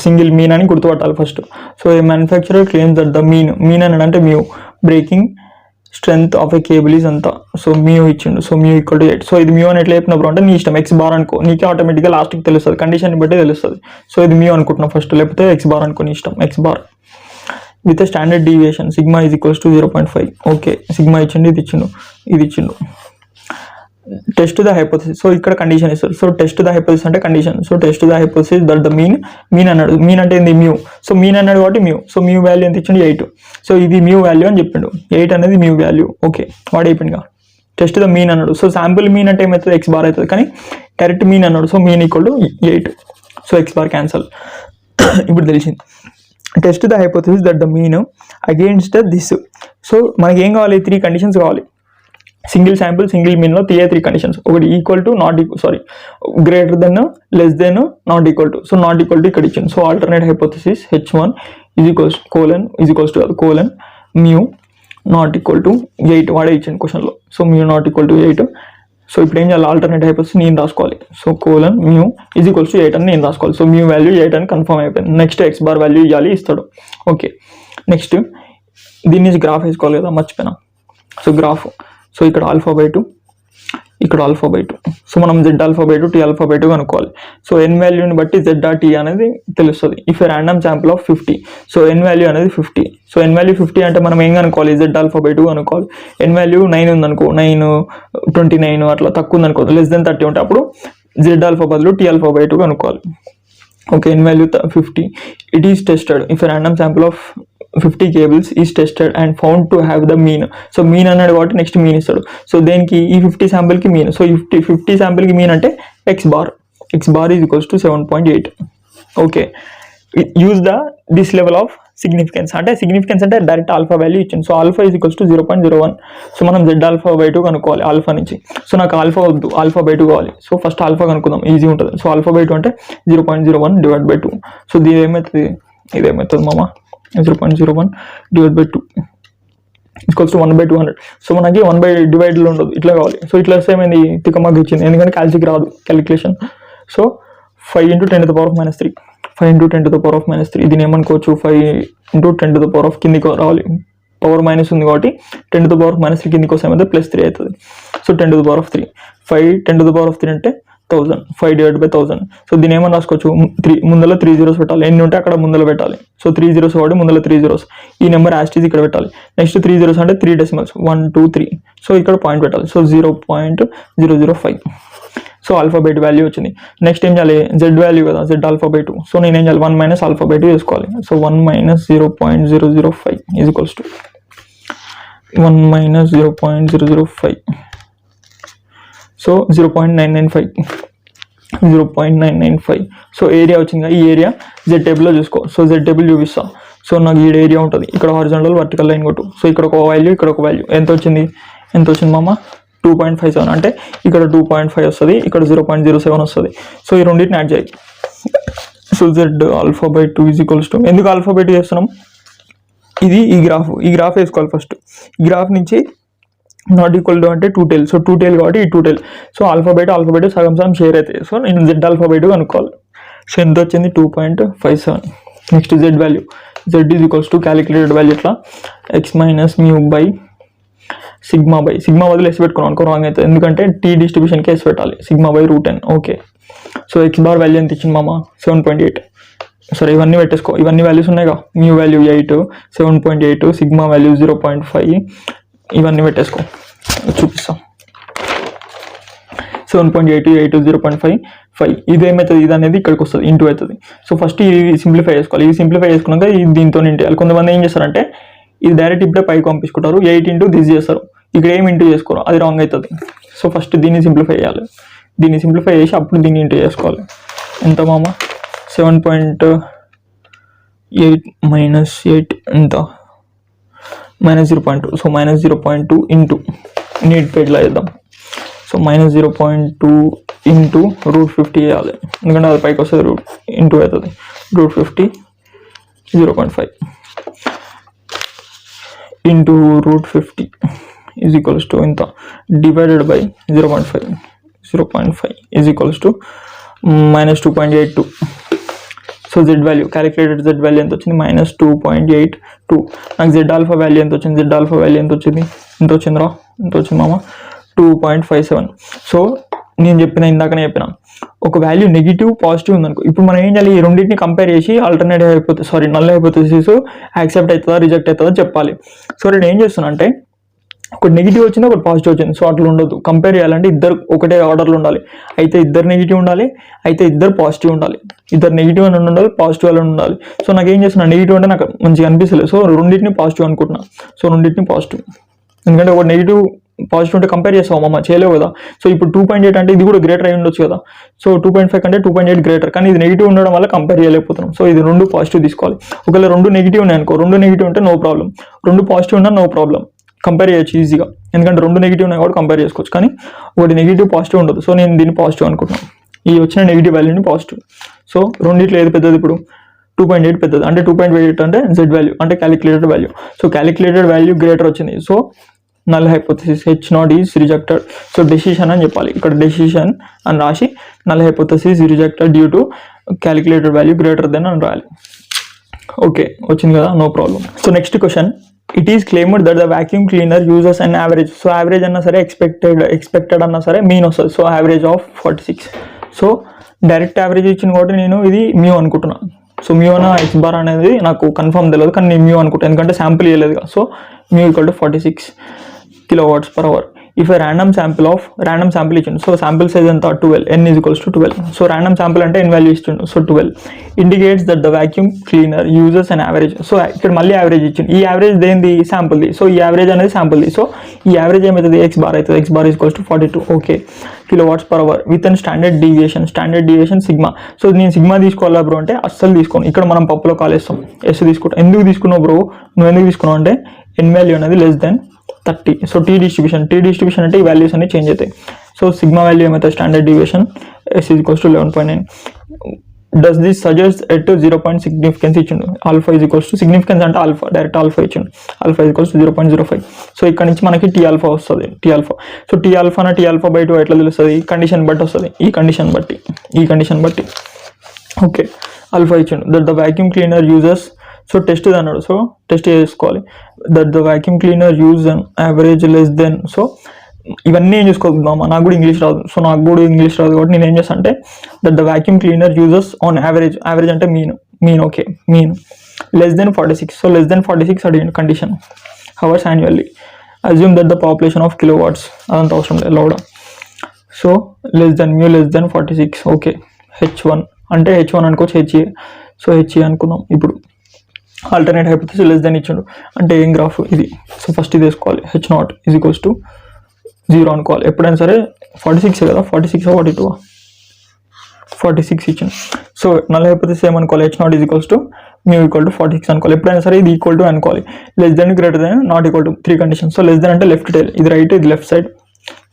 సింగిల్ మీన్ అని గుర్తుపట్టాలి first. So a manufacturer claims that the mean అని అంటే mu, breaking strength of a cable is అంతా. సో మ్యూ ఇచ్చిండు, so mu equal to 8. So ఇది మ్యూ అని ఎట్లా చెప్పినప్పుడు అంటే నీ ఇష్టం, ఎక్స్ బార్ అనుకో, నీకే ఆటోమేటిక్గా లాస్ట్కి తెలుస్తుంది, కండిషన్ బట్టి తెలుస్తుంది. సో ఇది మ్యూ అనుకుంటున్నాం ఫస్ట్, లేకపోతే ఎక్స్ బార్ అనుకో, నీ ఇష్టం, X bar with standard deviation sigma is equals to 0.5. Okay, sigma ఇచ్చిండు, ఇది ఇచ్చిండు. Test the hypothesis. సో ఇక్కడ కండిషన్ ఇస్తారు. సో టెస్ట్ ద హైపోథసిస్ అంటే condition. So test the hypothesis that the mean అన్నాడు, మీన్ అంటే ఏంది మ్యూ. సో మీన్ అన్నాడు కాబట్టి మ్యూ. సో మ్యూ వాల్యూ ఎంత ఇచ్చిండు 8. సో ఇది మ్యూ వాల్యూ అని చెప్పిండు, 8 అనేది మ్యూ వాల్యూ. ఓకే, వాడు అయిపోయిందిగా. టెస్ట్ ద మీన్ అన్నాడు. సో శాంపుల్ మీన్ అంటే ఏమవుతుంది, ఎక్స్ బార్ అవుతుంది, కానీ డైరెక్ట్ మీన్ అన్నాడు. So mean equal to 8. So X bar cancel. ఇప్పుడు తెలిసింది. Test the hypothesis that the mean against this. So మనకి ఏం కావాలి, 3 కండిషన్స్ కావాలి. సింగిల్ శాంపుల్, సింగిల్ మీన్లో 3 కండిషన్స్. ఒకటి equal to, greater than, less than, not equal to. So not equal to ఇక్కడ ఇచ్చింది. So alternate hypothesis H1 is equals to colon mu naught equal to 8 వాడే ఇచ్చింది క్వశ్చన్లో. So mu naught equal to 8. So ఇప్పుడు ఏం చేయాలి, alternate hypothesis నేను రాసుకోవాలి. So colon mu is equals to 8 అని నేను రాసుకోవాలి. సో మ్యూ వాల్యూ 8 అని కన్ఫర్మ్ అయిపోయింది. నెక్స్ట్ ఎక్స్ బార్ వాల్యూ ఇస్తాడు. ఓకే, నెక్స్ట్ దీని నుంచి గ్రాఫ్ వేసుకోవాలి కదా, మర్చిపోయినా. సో గ్రాఫ్, సో ఇక్కడ ఆల్ఫా బై 2, ఇక్కడ ఆల్ఫా బై 2. సో మనం Z alpha by 2, tea alpha by 2 కనుక్కోవాలి. సో ఎన్ వాల్యూని బట్టి జెడ్ టీ అనేది తెలుస్తుంది. If a random sample of 50. So N value అనేది 50. సో ఎన్ వాల్యూ 50 అంటే మనం ఏం కనుక్కోవాలి, జెడ్ ఆల్ఫా బై 2 కనుక్కోవాలి. ఎన్ వాల్యూ 9 ఉందనుకో, 9, 29 అట్లా తక్కువ ఉందనుకో, లెస్ దెన్ 30 ఉంటే అప్పుడు జెడ్ ఆల్ఫా బదులు టీ ఆల్ఫా బై 2 కనుక్కోవాలి. Okay, n value 50. It is tested if a random sample of 50 cables is tested and found to have the mean. So mean అన్నాడు కాబట్టి నెక్స్ట్ మీన్ ఇస్తాడు. So దేనికి, ఈ 50 శాంపుల్కి mean. So 50 శాంపుల్కి mean అంటే X bar is equals to 7.8. Okay, use this level of significance. అంటే significance అంటే direct alpha value ఇచ్చింది. So alpha is equals to 0.01. So మనం జెడ్ ఆల్ఫా బై 2 కనుక్కోవాలి ఆల్ఫా నుంచి. సో నాకు ఆల్ఫా వద్దు, ఆల్ఫా బై 2 కావాలి. సో ఫస్ట్ ఆల్ఫా కనుక్కుందాం, ఈజీ ఉంటుంది. సో ఆల్ఫా బై 2 అంటే 0.01 డివైడ్ బై 2. సో ఇదేమవుతుంది మామ, 0.01 divide by 2 equals to 1/200. So మనకి 1/డివైడ్లో ఉండదు, ఇట్లా కావాలి. సో ఇట్లా వస్తే ఏమైంది, తికమాకి ఇచ్చింది, ఎందుకంటే క్యాల్సిక్ రాదు క్యాలిక్యులేషన్. సో 5 × 10⁻³ 5 × 10⁻³ దీని ఏమనుకోవచ్చు, 5 × 10⁻³ కిందికి రావాలి. పవర్ మైనస్ ఉంది కాబట్టి 10⁻³ కిందికి వస్తే ఏమైతే +3 అవుతుంది. సో 10⁻³ 5 10⁻³ అంటే 1000, 5 డివైడ్ బై 1000. సో దీని ఏమని రాసుకోవచ్చు, 3 ముందర 3 zeros పెట్టాలి. ఎన్ని ఉంటే అక్కడ ముందర పెట్టాలి. సో 3 zeros వాడి ముందర 3 zeros. ఈ నెంబర్ యాస్టీజ్ ఇక్కడ పెట్టాలి. నెక్స్ట్ 3 zeros అంటే 3 decimals 1 2 3. సో ఇక్కడ పాయింట్ పెట్టాలి. సో 0.005. సో ఆల్ఫాబెట్ వాల్యూ వచ్చింది. నెక్స్ట్ ఏం చేయాలి, జెడ్ వాల్యూ కదా, జెడ్ ఆల్ఫా బై 2. సో నేను ఏం చేయాలి, 1 - ఆల్ఫా బై 2 చేసుకోవాలి. So 1 - 0.005 is equals to 1 - 0.005. So 0.995. So area వచ్చింది. ఈ ఏరియా జెడ్ టేబుల్లో చూసుకో. సో జెడ్ టేబుల్ చూపిస్తా. సో నాకు ఈ ఏరియా ఉంటుంది, ఇక్కడ హారిజాంటల్ వర్టికల్ లైన్ కొట్టు. సో ఇక్కడ ఒక వాల్యూ, ఇక్కడ ఒక వాల్యూ. ఎంత వచ్చింది మామ, 2.57. అంటే ఇక్కడ 2.5 వస్తుంది, ఇక్కడ 0.07 వస్తుంది. సో ఈ రెండింటిని యాడ్ చేయాలి. So z alpha by 2 is equals to, ఎందుకు ఆల్ఫా బై 2 చేస్తున్నాం, ఇది ఈ గ్రాఫ్ వేసుకోవాలి ఫస్ట్. ఈ గ్రాఫ్ నుంచి నాట్ ఈక్వల్ టు అంటే 2 tail. సో 2 tail కాబట్టి ఈ 2 tail. సో ఆల్ఫా బై 2 సగం షేర్ అవుతాయి. సో నేను జెడ్ ఆల్ఫా బై 2 అనుకోవాలి. సో ఎంత వచ్చింది, 2.57. Next z value, z is equals to calculated value ఎట్లా, x - μ బై సిగ్మా బదులు ఎస్ పెట్టుకున్నాం అనుకో రాంగ్ అవుతుంది, ఎందుకంటే టీ డిస్ట్రిబ్యూషన్కి ఎస్ పెట్టాలి, సిగ్మా/√n. Okay, so X bar value ఎంత ఇచ్చింది మామ? 7.8. సరే ఇవన్నీ పెట్టేసుకో, ఇవన్నీ వాల్యూస్ ఉన్నాయిగా, మ్యూ వాల్యూ 8, 7.8, సిగ్మా వాల్యూ 0.5, ఇవన్నీ పెట్టేసుకో, చూపిస్తాం. 7.8, 8, 0.5, 5. ఇది ఏమవుతుంది, ఇది అనేది ఇక్కడికి వస్తుంది, ఇంటూ అవుతుంది. సో ఫస్ట్ ఇది సింప్లిఫై చేసుకోవాలి, ఇది సింప్లిఫై చేసుకున్నాక ఇది దీంతో ఇంటేయాలి. కొంతమంది ఏం చేస్తారంటే ఇది డైరెక్ట్ ఇప్పుడే పైకి పంపించుకుంటారు, 8 ఇంటూ దిస్ చేస్తారు, ఇక్కడ ఏం ఇంటూ చేసుకోరు, అది రాంగ్ అవుతుంది. సో ఫస్ట్ దీన్ని సింప్లిఫై చేయాలి, దీన్ని సింప్లిఫై చేసి అప్పుడు దీన్ని ఇంటూ చేసుకోవాలి. ఎంత మామ? 7.8 మైనస్ 8 ఎంత? -0.2. సో -0.2 ఇంటూ నీట్ పేజ్లో వేద్దాం. సో -0.2 ఇంటూ √50 వేయాలి, ఎందుకంటే అది పైకి వస్తుంది, ఇంటూ అవుతుంది, √50 0.5 ఇంటూ √50 ఈజ్ ఈక్వల్స్ టు ఇంత divided by 0.5 is equals to -2.82. So Z value calculated z value ఎంత వచ్చింది? -2.82. నాకు జెడ్ ఆల్ఫా వాల్యూ ఎంత వచ్చింది? జెడ్ ఆల్ఫా వాల్యూ ఎంత వచ్చింది? ఎంత వచ్చిందిరా? ఎంత వచ్చింది మామ? 2.57. సో నేను ఇందాకనే చెప్పిన ఒక వాల్యూ నెగిటివ్ పాజిటివ్ ఉందనుకో, ఇప్పుడు మనం ఏం చేయాలి? ఈ రెండింటిని కంపేర్ చేసి ఆల్టర్నేటివ్ అయిపోతుంది, నల్ హైపోథెసిస్ యాక్సెప్ట్ అవుతుందా రిజెక్ట్ అవుతుందా చెప్పాలి. సో నేను ఏం చేస్తున్నా అంటే ఒకటి నెగిటివ్ వచ్చింది, ఒకటి పాజిటివ్ వచ్చింది, సో అట్లా ఉండదు. కంపేర్ చేయాలంటే ఇద్దరు ఒకటే ఆర్డర్లో ఉండాలి, అయితే ఇద్దరు నెగిటివ్ ఉండాలి, అయితే ఇద్దరు పాజిటివ్ ఉండాలి, ఇద్దరు నెగిటివ్ అని ఉండాలి, పాజిటివ్ అని ఉండాలి. సో నాకు ఏం చేస్తున్నా, నెగిటివ్ అంటే నాకు మంచిగా అనిపిస్తలేదు, సో రెండింటిని పాజిటివ్ అనుకుంటున్నా. సో రెండింటిని పాజిటివ్, ఎందుకంటే ఒక నెగిటివ్ పాజిటివ్ ఉంటే కంపేర్ చేస్తావు అమ్మ, చేయలేవు కదా. సో ఇప్పుడు 2.8 అంటే ఇది కూడా గ్రేటర్ అయి ఉండొచ్చు కదా. సో 2.5 కంటే 2.8 గ్రేటర్, కానీ ఇది నెగిటివ్ ఉండడం వల్ల కంపేర్ చేయలేకపోతున్నాం. సో ఇది రెండు పాజిటివ్ తీసుకోవాలి. ఒకవేళ రెండు నెగిటివ్ ఉన్నాయి అనుకో, రెండు నెగిటివ్ ఉంటే నో ప్రాబ్లం, రెండు పాజిటివ్ ఉన్నా నో ప్రాబ్లం, కంపేర్ చేయొచ్చు ఈజీగా, ఎందుకంటే రెండు నెగిటివ్ ఉన్నాయి కూడా కంపేర్ చేసుకోవచ్చు. కానీ ఒకటి నెగిటివ్ పాజిటివ్ ఉండదు, సో నేను దీన్ని పాజిటివ్ అనుకుంటున్నాను, ఈ వచ్చిన నెగిటివ్ వాల్యూని పాజిటివ్. సో రెండిట్లో ఏది పెద్దది? ఇప్పుడు 2.8 పెద్దది, అంటే 2.8 అంటే జెడ్ వాల్యూ అంటే calculated value. So calculated value greater వచ్చింది, so null hypothesis H0 is rejected. So decision అని చెప్పాలి, ఇక్కడ డెసిషన్ అని రాసి null hypothesis rejected due to calculated value greater than అని రాయాలి. ఓకే, వచ్చింది కదా, no problem. So next question, it is claimed that the vacuum cleaner uses and average. So average అన్నా సరే, ఎక్స్పెక్టెడ్ అన్నా సరే మీన్ వస్తుంది. So average of 46. So direct average ఇచ్చిన కాబట్టి నేను ఇది మ్యూ అనుకుంటున్నాను. సో మ్యూ అన్న ఎక్స్ బార్ అనేది నాకు కన్ఫర్మ్ తెలియదు, కానీ నేను మ్యూ అనుకుంటాను, ఎందుకంటే శాంపుల్ ఇవ్వలేదుగా. So mu equal to 46 kW/h. If random sample ఇచ్చిండు, సో శాంపుల్ సైజ్ ఎంత? 12, n is equals to 12. So random sample అంటే n వాల్యూ ఇచ్చిండు, so 12 indicates that the vacuum cleaner uses and average. So ఇక్కడ మళ్ళీ average ఇచ్చిండు, ఈ average దేనిది? శాంపుల్ది. So ఈ average అనేది శాంపుల్ది. సో ఈ యావరేజ్ ఏమవుతుంది? ఎక్స్ బార్ అవుతుంది, X bar is equals to 42 okay kW/h with an standard deviation sigma. So నేను సిగ్మా తీసుకోవాలా బ్రో అంటే అస్సలు తీసుకోను, ఇక్కడ మనం పప్పులో కాలేస్తాం, ఎస్ తీసుకుంటాం. ఎందుకు తీసుకున్నావు బ్రో? నువ్వు ఎందుకు తీసుకున్నావు అంటే n వాల్యూ అనేది less than 30. So t distribution అంటే ఈ వాల్యూస్ అన్ని చేంజ్ అవుతాయి. సో సిగ్మా వాల్యూ ఏమవుతుంది? Standard deviation s is equals to 11.9. Does this suggest at 0 point significance ఇచ్చిండు, alpha is equals to significance అంటే ఆల్ఫా, డైరెక్ట్ ఆల్ఫా ఇచ్చిండు, alpha is equals to 0.05. So ఇక్కడ నుంచి మనకి టీ ఆల్ఫా వస్తుంది, t alpha. So tea ఆల్ఫా/2 ఎట్లా తెలుస్తుంది? కండిషన్ బట్టి వస్తుంది, ఈ కండిషన్ బట్టి ఓకే ఆల్ఫా ఇచ్చిండు. That the vacuum cleaner uses, so test అన్నాడు, సో టెస్ట్ చేసుకోవాలి. That the vacuum cleaner use an average less than. So ఇవన్నీ ఏం చూసుకోవద్దామా, నాకు కూడా ఇంగ్లీష్ రాదు, సో నాకు కూడా ఇంగ్లీష్ రాదు కాబట్టి నేను ఏం చేస్తాను అంటే that the vacuum cleaner uses on average అంటే mean okay, mean less than 46. So less than 46 అడిగింది condition, hours annually. Assume that the population of kilowatts, అదంతా అవసరం లేదు లౌడా. So less than 46 okay. H1 అంటే H1 అనుకోవచ్చు, HA. సో HA అనుకుందాం. ఇప్పుడు ఆల్టర్నేట్ హైపోథెసిస్ లెస్ దెన్ ఇచ్చిండు అంటే ఏం గ్రాఫ్ ఇది. సో ఫస్ట్ ఇది వేసుకోవాలి, H0 ఈజ్ ఈక్వల్స్ టు 0 అనుకోవాలి ఎప్పుడైనా సరే. 46 కదా, 46 42 46 ఇచ్చిండు. సో నల్ హైపోథెసిస్ ఏమనుకోవాలి? H0 is equals to mu equal to 46 అనుకోవాలి. ఎప్పుడైనా సరే ఇది ఈక్వల్ టు అనుకోవాలి, less than greater than not equal to 3 condition. So less than అంటే లెఫ్ట్ టైల్, ఇది రైట్, ఇది left side.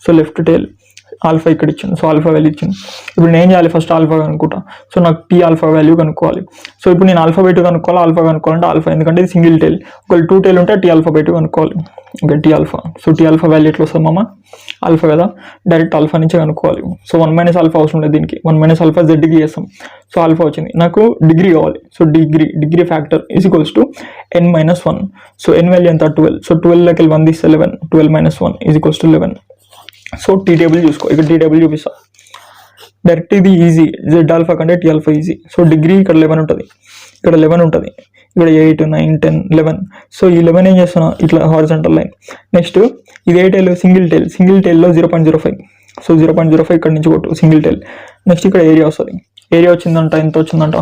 So left tail alpha ఇక్కడ ఇచ్చింది, సో ఆల్ఫా వాల్యూ ఇచ్చింది. ఇప్పుడు నేను ఏం చేయాలి, ఫస్ట్ ఆల్ఫా కనుక్కుంటా. సో నాకు టీ ఆల్ఫా వాల్యూ కనుక్కోవాలి. సో ఇప్పుడు నేను ఆల్ఫా బై 2 కనుక్కోవాలి, ఆల్ఫా కనుక్కోవాలంటే ఆల్ఫా, ఎందుకంటే ఇది సింగిల్ టైల్. ఒకవేళ 2 టైల్ ఉంటే టీ ఆల్ఫా బై 2 కనుక్కోవాలి. Okay, tea alpha. So t alpha value ఎట్లా వస్తుంది మామ, ఆల్ఫా కదా, డైరెక్ట్ ఆల్ఫా నుంచే కనుక్కోవాలి. సో 1 మైనస్ ఆల్ఫా అవసరం లేదు దీనికి, 1 మైనస్ ఆల్ఫా జెడ్కి చేస్తాం. సో ఆల్ఫా వచ్చింది, నాకు డిగ్రీ కావాలి. So degree factor is equals to n-1. So n value ఎంత 12. సో 12లోకి 1 తీస్తే 11, 12 - 1 is equals to 11. So t table చూసుకో, ఇక్కడ టీ టేబుల్ చూపిస్తా. డైరెక్ట్ ఇది ఈజీ, జెడ్ ఆల్ఫా కంటే t alpha easy. So degree ఇక్కడ 11 ఉంటుంది, ఇక్కడ 11 ఉంటుంది, ఇక్కడ 8, 9, 10, 11. సో ఈ 11 ఏం చేస్తున్నా, ఇట్లా హారిజాంటల్ లైన్. నెక్స్ట్ ఇది ఏ టైల్, సింగిల్ టైల్లో 0.05. సో 0.05 ఇక్కడ నుంచి కొట్టు, సింగిల్ టైల్. నెక్స్ట్ ఇక్కడ ఏరియా వస్తుంది, ఏరియా వచ్చిందంట, ఎంత వచ్చిందంట.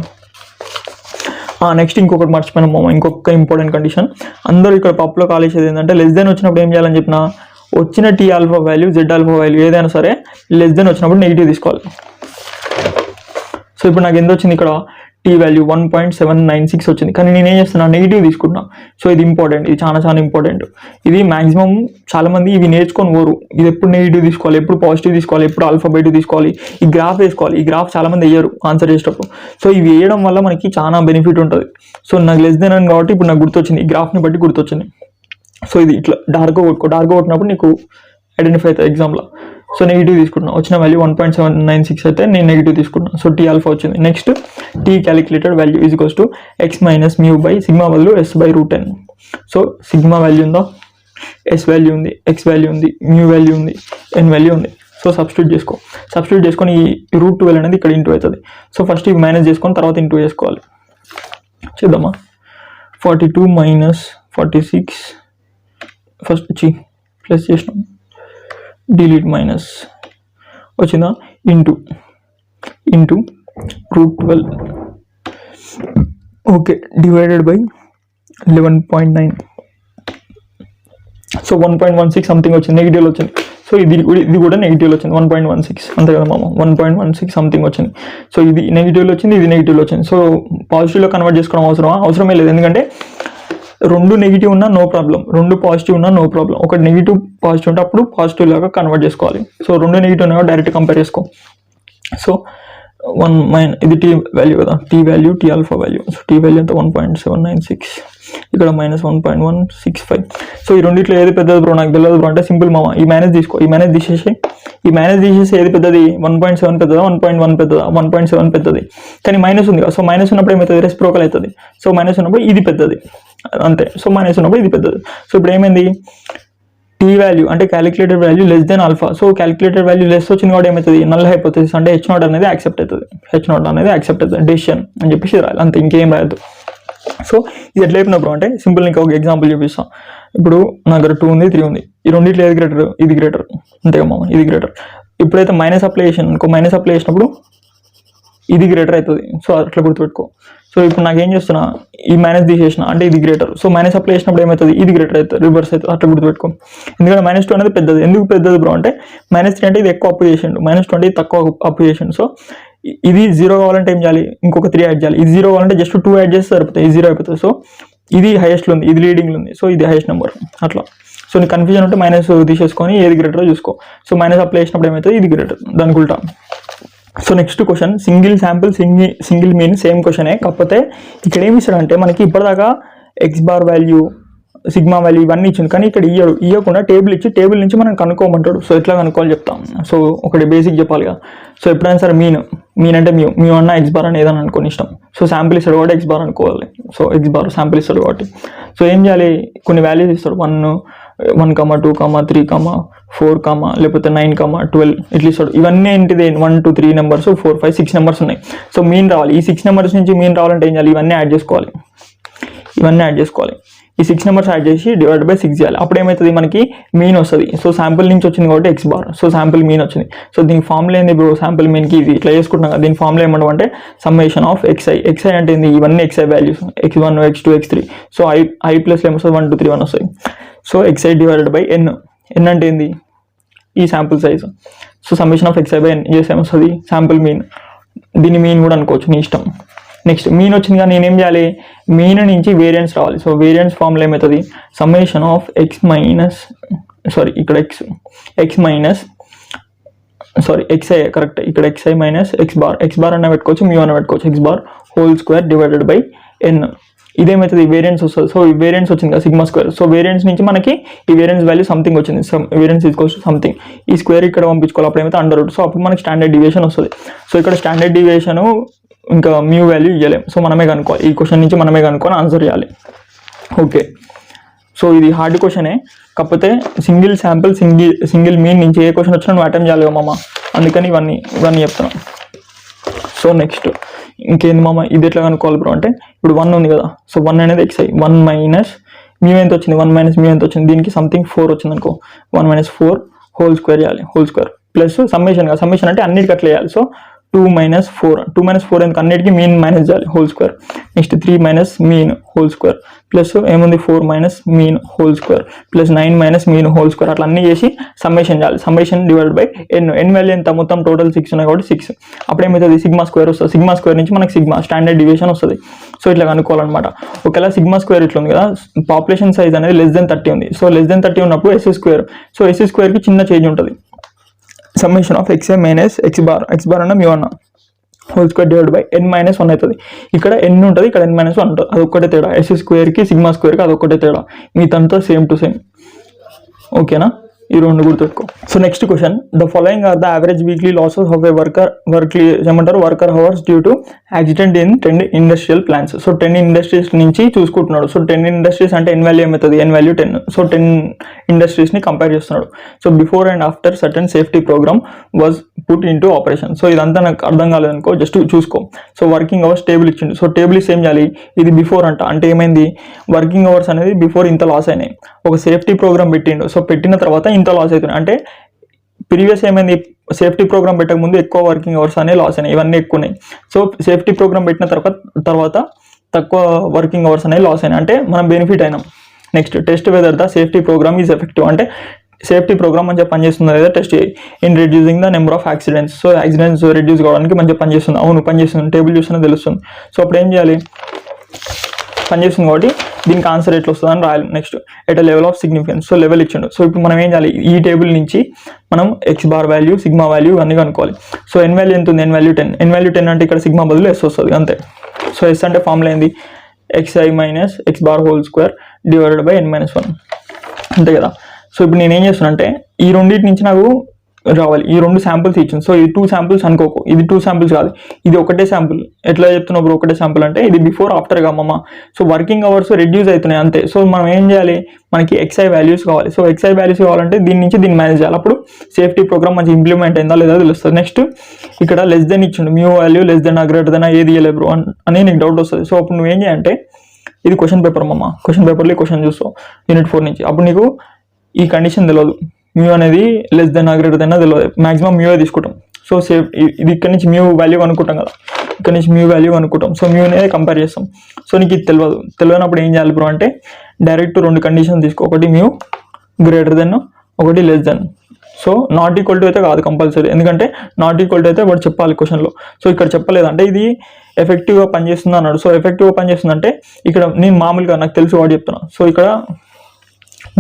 నెక్స్ట్ ఇంకొకటి మర్చిపోయినా మామ, ఇంకొక ఇంపార్టెంట్ కండిషన్. అందరూ ఇక్కడ పప్పులో కాలేసేది ఏంటంటే లెస్ దెన్ వచ్చినప్పుడు ఏం చేయాలని చెప్పిన, వచ్చిన tea alpha value Z alpha value ఏదైనా సరే లెస్ దెన్ వచ్చినప్పుడు నెగిటివ్ తీసుకోవాలి. సో ఇప్పుడు నాకు ఎంత వచ్చింది, ఇక్కడ టీ వాల్యూ 1.796 వచ్చింది, కానీ నేను ఏం చేస్తున్నా, నెగిటివ్ తీసుకుంటున్నా. సో ఇది ఇంపార్టెంట్, ఇది చాలా చాలా ఇంపార్టెంట్. ఇది మాక్సిమం చాలా మంది ఇవి నేర్చుకొని పోరు, ఇది ఎప్పుడు నెగిటివ్ తీసుకోవాలి, ఎప్పుడు పాజిటివ్ తీసుకోవాలి, ఎప్పుడు ఆల్ఫా బై 2 తీసుకోవాలి, ఈ గ్రాఫ్ వేసుకోవాలి. ఈ గ్రాఫ్ చాలా మంది వేయరు ఆన్సర్ చేసేటప్పుడు. సో ఇవి వేయడం వల్ల మనకి చాలా బెనిఫిట్ ఉంటుంది. సో నాకు లెస్ దెన్ అని కాబట్టి ఇప్పుడు నాకు గుర్తొచ్చింది, ఈ గ్రాఫ్ని బట్టి గుర్తొచ్చింది. సో ఇది ఇట్లా డార్క్గా కొట్టినప్పుడు నీకు ఐడెంటిఫై అవుతుంది ఎగ్జామ్లో. సో నెగిటివ్ తీసుకుంటున్నాను, వచ్చిన వాల్యూ 1.796 అయితే నేను నెగిటివ్ తీసుకుంటున్నాను. సో టీ ఆల్ఫా వచ్చింది. Next t calculated value is equals to x - μ by sigma బదులు s/√n. సో సిగ్మా వాల్యూ ఉందా, ఎస్ వాల్యూ ఉంది, ఎక్స్ వాల్యూ ఉంది, మ్యూ వాల్యూ ఉంది, ఎన్ వాల్యూ ఉంది. సో సబ్స్టిట్యూట్ చేసుకొని ఈ √12 అనేది ఇక్కడ ఇంటూ అవుతుంది. సో ఫస్ట్ ఇవి మైనస్ చేసుకొని తర్వాత ఇంటూ చేసుకోవాలి. చేద్దామా, 42 - 46 ఫస్ట్ ప్లస్ చేసినాం, డిలీట్ మైనస్ వచ్చిందా, into √12. Okay, divided by 11.9. So 1.16 something వచ్చింది, నెగిటివ్లో వచ్చింది. సో ఇది కూడా నెగిటివ్లో వచ్చింది, 1.16 అంతే కదా మామ, 1.16 సంథింగ్ వచ్చింది. సో ఇది నెగిటివ్లో వచ్చింది, ఇది నెగిటివ్లో వచ్చింది. సో పాజిటివ్లో కన్వర్ట్ చేసుకోవడం అవసరమే లేదు, ఎందుకంటే రెండు నెగిటివ్ ఉన్నా నో ప్రాబ్లం, రెండు పాజిటివ్ ఉన్నా నో ప్రాబ్లం. ఒకటి నెగిటివ్ పాజిటివ్ ఉంటే అప్పుడు పాజిటివ్ లాగా కన్వర్ట్ చేసుకోవాలి. సో రెండు నెగిటివ్ ఉన్నా డైరెక్ట్ కంపేర్ చేసుకో. సో 1 ఇది టీ వాల్యూ కదా, t value t alpha value. So t value ఎంత 1.796, ఇక్కడ -1.165. సో ఈ రెండిట్లో ఏది పెద్దది బ్రో, నాకు తెలియదు బ్రో అంటే సింపుల్ మామ, ఈ మైనస్ తీసుకో, ఈ మైనస్ తీసేసి ఏది పెద్దది, 1.7 పెద్దదా 1.1 పెద్దదా, 1.7 పెద్దది. కానీ మైనస్ ఉంది కదా, సో మైనస్ ఉన్నప్పుడు ఏమవుతుంది, రెసిప్రోకల్ అవుతుంది. సో మైనస్ ఉన్నప్పుడు ఇది పెద్దది అంతే, సో మైనస్ ఉన్నప్పుడు ఇది పెద్దది. సో ఇప్పుడు ఏమైంది, టీ వాల్యూ అంటే calculated value less then alpha. So calculated value less వచ్చింది కూడా ఏమవుతుంది, నల్ హైపోథెసిస్ అంటే H0 అనేది యాక్సెప్ట్ అవుతుంది, డెసిషన్ అని చెప్పేసి రాయాలి అంతే, ఇంకేం రాయద్దు. సో ఇది ఎట్లా అయిపోయినా బ్రో అంటే సింపుల్, ఇంకా ఒక ఎగ్జాంపుల్ చూపిస్తాం. ఇప్పుడు నా దగ్గర 2 ఉంది, 3 ఉంది, ఈ రెండిట్లో ఏది గ్రేటర్, ఇది గ్రేటర్ అంతే కదా మామ, ఇది గ్రేటర్. ఇప్పుడైతే మైనస్ అప్లై చేసినప్పుడు ఇది గ్రేటర్ అవుతుంది. సో అట్లా గుర్తుపెట్టుకో. సో ఇప్పుడు నాకేం చేస్తున్నా, ఈ మైనస్ తీసేసిన అంటే ఇది గ్రేటర్. సో మైనస్ అప్లై చేసినప్పుడు ఏమవుతుంది, ఇది గ్రేటర్ అవుతుంది, రివర్స్ అవుతుంది. అట్లా గుర్తుపెట్టుకో. ఎందుకంటే -2 అనేది పెద్దది. ఎందుకు పెద్దది బ్రో అంటే -3 అంటే ఇది ఎక్కువ అప్పు చేసిండు, -20 తక్కువ అప్పు చేసిండు. సో ఇది 0 కావాలంటే ఏం చేయాలి, ఇంకొక 3 యాడ్ చేయాలి. ఇది 0 కావాలంటే జస్ట్ 2 యాడ్ చేస్తే సరిపోతుంది, ఇది 0 అయిపోతుంది. సో ఇది హైయెస్ట్లో ఉంది, ఇది లీడింగ్లో ఉంది, సో ఇది హైయెస్ట్ నెంబర్ అట్లా. సో నీ కన్ఫ్యూజన్ ఉంటే మైనస్ తీసేసుకొని ఏది గ్రేటరో చూసుకో. సో మైనస్ అప్లై చేసినప్పుడు ఏమవుతుంది, ఇది గ్రేటర్, దానికి ఉల్టా. So next question, single sample single mean same క్వశ్చనే, కాకపోతే ఇక్కడ ఏమి ఇస్తాడంటే మనకి ఇప్పటిదాకా x bar value sigma value ఇవన్నీ ఇచ్చింది, కానీ ఇక్కడ ఇవ్వకుండా టేబుల్ ఇచ్చి టేబుల్ నుంచి మనం కనుక్కోమంటాడు. సో ఎట్లా కనుక్కోవాలి చెప్తాం. సో ఒకటి బేసిక్ చెప్పాలి కదా. సో ఎప్పుడైనా సరే మీన్ అంటే మ్యూ అన్న ఎక్స్ బార్ అని ఏదైనా అనుకోని ఇష్టం. సో శాంపుల్ ఇస్తాడు కాబట్టి ఎక్స్ బార్ అనుకోవాలి. సో ఎక్స్ బార్ శాంపుల్ ఇస్తాడు కాబట్టి సో ఏం చేయాలి, కొన్ని వాల్యూస్ ఇస్తాడు, 1, 2, 3, 4, లేకపోతే 9, 12 ఇట్లా ఇస్తాడు. ఇవన్నీ ఏంటిది 1, 2, 3 నెంబర్స్, 4, 5, 6 నెంబర్స్ ఉన్నాయి. సో మీన్ రావాలి. ఈ 6 నెంబర్స్ నుంచి మీన్ రావాలంటే ఏం చేయాలి, ఇవన్నీ యాడ్ చేసుకోవాలి. ఈ 6 నెంబర్స్ యాడ్ చేసి డివైడ్ బై 6 చేయాలి. అప్పుడు ఏమవుతుంది, మనకి మీన్ వస్తుంది. సో శాంపుల్ నుంచి వచ్చింది కాబట్టి X bar, so sample mean వచ్చింది. సో దీని ఫార్ములా ఏంది బ్రో, శాంపుల్ మీన్కి ఇది ఇట్లా చేసుకుంటున్నాం కదా, దీని ఫార్ములా ఏమంటే సమ్మేషన్ ఆఫ్ xi అంటే ఏంది, ఇవన్నీ xi values, x1, x2, x3. So i plus ఏమొస్తుంది, 1, 2, 3, 1 వస్తాయి. So xi divided by n అంటే ఏంది, ఈ sample size. So summation of xi by n చేస్తే ఏమొస్తుంది, శాంపుల్ మీన్. దీన్ని మీన్ కూడా అనుకోవచ్చు, నీ ఇష్టం. నెక్స్ట్ మీన్ వచ్చింది కానీ నేనేం చేయాలి, మీన్ నుంచి వేరియన్స్ రావాలి. సో వేరియన్స్ ఫార్ములా ఏమవుతుంది, summation of x minus sorry x i correct, ఇక్కడ ఎక్స్ఐ మైనస్ ఎక్స్ బార్ అన్న పెట్టుకోవచ్చు, మ్యూ అన్న పెట్టుకోవచ్చు, x bar whole square divided by n. ఇదేమవుతుంది, ఈ వేరియన్స్ వస్తుంది. సో ఈ వేరియన్స్ వచ్చింది కదా సిగ్మా స్క్వేర్. సో వేరియన్స్ నుంచి మనకి ఈ వేరియన్స్ వాల్యూ సంథింగ్ వచ్చింది, వేరియన్స్ ఈక్వల్స్ సంథింగ్. ఈ స్క్వేర్ ఇక్కడ పంపించుకోవాలి, అప్పుడు ఏమైతే అండర్ రూట్. సో అప్పుడు మనకి స్టాండర్డ్ డివియేషన్ వస్తుంది. సో ఇక్కడ స్టాండర్డ్ డివియేషన్ ఇంకా మ్యూ వాల్యూ ఇవ్వలేము. సో మనమే కనుక్కోవాలి, ఈ క్వశ్చన్ నుంచి మనమే కనుక్కొని ఆన్సర్ చేయాలి. ఓకే, సో ఇది హార్డ్ క్వశ్చనే, కాకపోతే సింగిల్ శాంపుల్ సింగిల్ మీన్ నుంచి ఏ క్వశ్చన్ వచ్చినా నువ్వు అటెంప్ట్ చేయాలి మామ, అందుకని ఇవన్నీ చెప్తున్నాను. సో నెక్స్ట్ ఇంకేంది మామ, ఇది ఎట్లా కనుక్కోవాలి బ్రో అంటే, ఇప్పుడు 1 ఉంది కదా. సో 1 అనేది ఎక్స్ఐ, 1 మైనస్ మ్యూ ఎంత వచ్చింది, 1 మైనస్ మ్యూ ఎంత వచ్చింది, దీనికి సంథింగ్ 4 వచ్చింది అనుకో, 1 మైనస్ 4 హోల్ స్క్వేర్ చేయాలి, హోల్ స్క్వేర్ ప్లస్ సమ్మేషన్ కదా, సమ్మేషన్ అంటే అన్నిటికి అట్లా చేయాలి. సో 2 మైనస్ 4 ఎందుకు అన్నిటికీ మీన్ మైనస్ చేయాలి, whole square. Next 3 minus mean whole square plus ఏముంది 4 minus mean whole square plus 9 minus mean whole square, అట్లా అన్ని చేసి సమ్మేషన్ చేయాలి. Summation divide by n value ఎంత, మొత్తం టోటల్ 6 ఉన్నాయి కాబట్టి 6. అప్పుడు ఏమవుతుంది, సిగ్మా స్క్వేర్ వస్తుంది. సిగ్మా స్క్వేర్ నుంచి మనకి సిగ్మా స్టాండర్డ్ డివియేషన్ వస్తుంది. సో ఇట్లా కనుక్కోవాలన్నమాట. ఒకవేళ సిగ్మా స్క్వేర్ ఇట్లా ఉంది కదా, పాపులేషన్ సైజ్ అనేది <30 ఉంది. సో <30 ఉన్నప్పుడు ఎస్ స్క్వేర్. సో ఎస్ స్క్వేర్కి చిన్న చేంజ్ ఉంటుంది, summation of x i minus x bar అన్న మ్యూ అన్న whole square divide by n-1 అవుతుంది. ఇక్కడ n ఉంటుంది, ఇక్కడ n-1 ఉంటుంది, అది ఒక్కటే తేడా. ఎస్ స్క్వేర్కి సిగ్మా స్క్వేర్కి అది ఒక్కటే తేడా, మిగతా సేమ్ టు సేమ్. ఓకేనా, ఈ రెండు గుర్తుపెట్టుకో. So next question, the following are the average weekly losses of a worker hours due to accident in 10 industrial plants. So 10 industries నుంచి చూసుకుంటున్నాడు. సో 10 ఇండస్ట్రీస్ అంటే ఎన్ వాల్యూ ఏమవుతుంది, ఎన్ వాల్యూ 10. సో 10 ఇండస్ట్రీస్ని compare చేస్తున్నాడు. So before and after certain safety program was put into operation. So ఇదంతా నాకు అర్థం కాలేదనుకో, జస్ట్ చూసుకో. సో వర్కింగ్ అవర్స్ టేబుల్ ఇచ్చిండు. సో టేబుల్ ఇస్తే ఏం చేయాలి, ఇది బిఫోర్ అంటే ఏమైంది, వర్కింగ్ అవర్స్ అనేది బిఫోర్ ఇంత లాస్ అయినాయి. ఒక సేఫ్టీ ప్రోగ్రామ్ పెట్టిండు. సో పెట్టిన తర్వాత ఇంత లాస్ అవుతున్నాయి. అంటే ప్రీవియస్ ఏమైంది, సేఫ్టీ ప్రోగ్రామ్ పెట్టక ముందు ఎక్కువ వర్కింగ్ అవర్స్ అనేవి లాస్ అయినాయి, ఇవన్నీ ఎక్కువ ఉన్నాయి. సో సేఫ్టీ ప్రోగ్రామ్ పెట్టిన తర్వాత తక్కువ వర్కింగ్ అవర్స్ అనేవి లాస్ అయినాయి, అంటే మనం బెనిఫిట్ అయినాం. Next test whether the safety program is effective. అంటే సేఫ్టీ ప్రోగ్రామ్ మంచిగా పనిచేస్తుందా లేదా టెస్ట్ చేయి. In reducing the number of accidents. So accidents reduce కావడానికి మంచిగా పనిచేస్తుంది. అవును పనిచేస్తుంది, టేబుల్ చూసినా తెలుస్తుంది. సో అప్పుడు ఏం చేయాలి, పనిచేస్తుంది కాబట్టి దీనికి ఆన్సర్ ఎట్లా వస్తుంది అని రాయాలి. Next at a level of significance. So level ఇచ్చిండు. సో ఇప్పుడు మనం ఏం చేయాలి, ఈ టేబుల్ నుంచి మనం X bar value, sigma value అన్నీ కనుక్కోవాలి. సో ఎన్ వాల్యూ ఎంత ఉంది, ఎన్ వాల్యూ 10. ఎన్ వాల్యూ 10 అంటే ఇక్కడ సిగ్మా బదులు ఎస్ వస్తుంది అంతే. సో ఎస్ అంటే ఫార్ములా ఏంది, xi minus x bar whole square divided by n-1 అంతే కదా. సో ఇప్పుడు నేను ఏం చేస్తున్నా అంటే, ఈ రెండింటి నుంచి నాకు రావాలి, ఈ 2 శాంపుల్స్ ఇచ్చింది. సో ఇది 2 శాంపుల్స్ అనుకోకు, ఇది 2 శాంపుల్స్ కాదు, ఇది ఒకటే శాంపుల్. ఎట్లా చెప్తున్నప్పుడు ఒకటే శాంపుల్ అంటే ఇది before after Kamamma. So working hours reduce అవుతున్నాయి అంతే. సో మనం ఏం చేయాలి, మనకి ఎక్స్ఐ వాల్యూస్ కావాలి. సో ఎక్స్ఐ వాల్యూస్ కావాలంటే దీని నుంచి దీన్ని మేనేజ్ చేయాలి. అప్పుడు సేఫ్టీ ప్రోగ్రామ్ మంచి ఇంప్లిమెంట్ అయిందా లేదా తెలుస్తుంది. నెక్స్ట్ ఇక్కడ లెస్ దెన్ ఇచ్చిండు, mu value less than greater then ఏది ఇవ్వలేదు బ్రో అని నీకు డౌట్ వస్తుంది. సో అప్పుడు నువ్వేం చేయాలంటే, ఇది క్వశ్చన్ పేపర్ అమ్మమ్మ, క్వశ్చన్ పేపర్లో క్వశ్చన్ చూస్తావు యూనిట్ 4 నుంచి. అప్పుడు నీకు ఈ కండిషన్ తెలియదు, మ్యూ అనేది లెస్ దెన్ గ్రేటర్ దెన్ తెలియదు, మాక్సిమం మ్యూ తీసుకుంటాం. సో సేఫ్ ఇది ఇక్కడ నుంచి మ్యూ వాల్యూ అనుకుంటాం కదా, ఇక్కడ నుంచి మ్యూ వాల్యూ అనుకుంటాం. సో మ్యూ అనేది కంపేర్ చేస్తాం. సో నీకు ఇది తెలియనప్పుడు ఏం చేయాలి బ్రో అంటే, డైరెక్ట్ 2 కండిషన్ తీసుకో, ఒకటి మ్యూ గ్రేటర్ దెన్, ఒకటి less then. So not equal to అయితే కాదు కంపల్సరీ, ఎందుకంటే నాట్ ఈక్వల్ టు అయితే వాడు చెప్పాలి క్వశ్చన్లో. సో ఇక్కడ చెప్పలేదు అంటే ఇది ఎఫెక్టివ్గా పనిచేస్తుంది అన్నాడు. సో ఎఫెక్టివ్గా పనిచేస్తుంది అంటే ఇక్కడ నేను మామూలుగా నాకు తెలిసి వాడు చెప్తున్నా. సో ఇక్కడ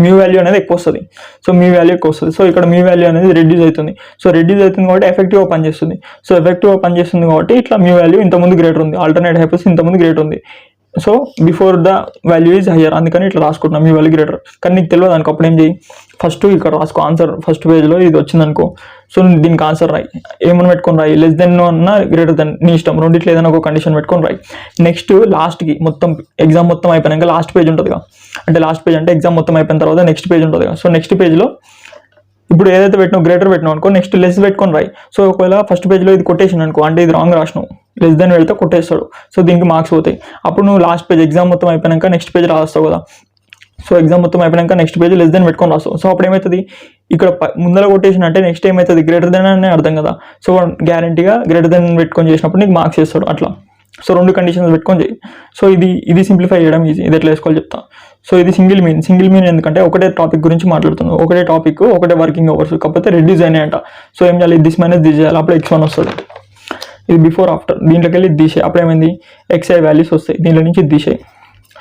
మ్యూ వాల్యూ అనేది ఎక్కువ వస్తుంది. సో మ్యూ వాల్యూ ఎక్కువ వస్తుంది. సో ఇక్కడ మ్యూ వాల్యూ అనేది రెడ్యూస్ అవుతుంది. సో రెడ్యూస్ అవుతుంది కాబట్టి ఎఫెక్టివ్గా పనిచేస్తుంది. సో ఎఫెక్టివ్గా పనిచేస్తుంది కాబట్టి ఇట్లా మ్యూ వాల్యూ ఇంతకుముందు గ్రేటర్ ఉంది, ఆల్టర్నేట్ హైపోథిసిస్ ఇంతకుముందు గ్రేటర్ ఉంది. So before the value is higher, అందుకని ఇట్లా రాసుకుంటున్నాం మ్యూ వాల్యూ గ్రేటర్. కానీ నీకు తెలియదు అనుకో, అప్పుడు ఏం చేయి, ఫస్ట్ ఇక్కడ రాసుకో ఆన్సర్, ఫస్ట్ పేజ్లో ఇది వచ్చిందనుకో. సో దీనికి ఆన్సర్ రాయి, ఏమని పెట్టుకొని రాయి, లెస్ దెన్ అన్నా గ్రేటర్ దెన్, నీ ఇష్టం, రెండిట్లో ఏదైనా ఒక కండిషన్ పెట్టుకొని రాయి. నెక్స్ట్ లాస్ట్కి మొత్తం ఎగ్జామ్ మొత్తం అయిపోయినాక లాస్ట్ పేజ్ ఉంటుందిగా, అంటే లాస్ట్ పేజ్ అంటే ఎగ్జామ్ మొత్తం అయిపోయిన తర్వాత నెక్స్ట్ పేజ్ ఉంటుంది. సో నెక్స్ట్ పేజ్లో ఇప్పుడు ఏదైతే పెట్టినావు గ్రేటర్ పెట్టినావు అనుకో, నెక్స్ట్ లెస్ పెట్టుకొని రాయి. సో ఒకవేళ ఫస్ట్ పేజ్లో ఇది కొటేషన్ అనుకో, అంటే ఇది రాంగ్ రాసినావు, లెస్ దెన్ వెళ్తే కొట్టేస్తాడు. సో దీనికి మార్క్స్ పోతాయి. అప్పుడు నువ్వు లాస్ట్ పేజ్ ఎగ్జామ్ మొత్తం అయిపోయాక నెక్స్ట్ పేజ్ రాస్తావు కదా. సో ఎగ్జామ్ మొత్తం అయిపోయాక నెక్స్ట్ పేజ్ లెస్ దెన్ పెట్టుకొని రాస్తావు. సో అప్పుడు ఏమవుతుంది, ఇక్కడ ముందర కొటేషన్ అంటే నెక్స్ట్ ఏమవుతుంది, గ్రేటర్ దెన్ అనే అర్థం కదా. సో గ్యారంటీగా గ్రేటర్ దెన్ పెట్టుకొని చేసినప్పుడు నీకు మార్క్స్ చేస్తాడు అట్లా. సో 2 కండిషన్స్ పెట్టుకొని చేయి. సో ఇది సింప్లిఫై చేయడం ఈజీ, ఇది ఎట్లా వేసుకోవాలి చెప్తా. సో ఇది సింగిల్ మీన్ ఎందుకంటే ఒకటే టాపిక్ గురించి మాట్లాడుతున్నాం, ఒకటే టాపిక్, ఒకటే వర్కింగ్ అవర్స్, కాకపోతే రెడ్యూస్ అయినాయంట. సో ఏం చేయాలి, దిస్ మైనస్ దిస్ చేయాలి, అప్పుడు x1 వస్తుంది. ఇది బిఫోర్ ఆఫ్టర్, దీంట్లోకి వెళ్ళి తీసేయి, అప్పుడు ఏమైంది ఎక్స్ఐ వాల్యూస్ వస్తాయి, దీంట్లో నుంచి తీసేయి.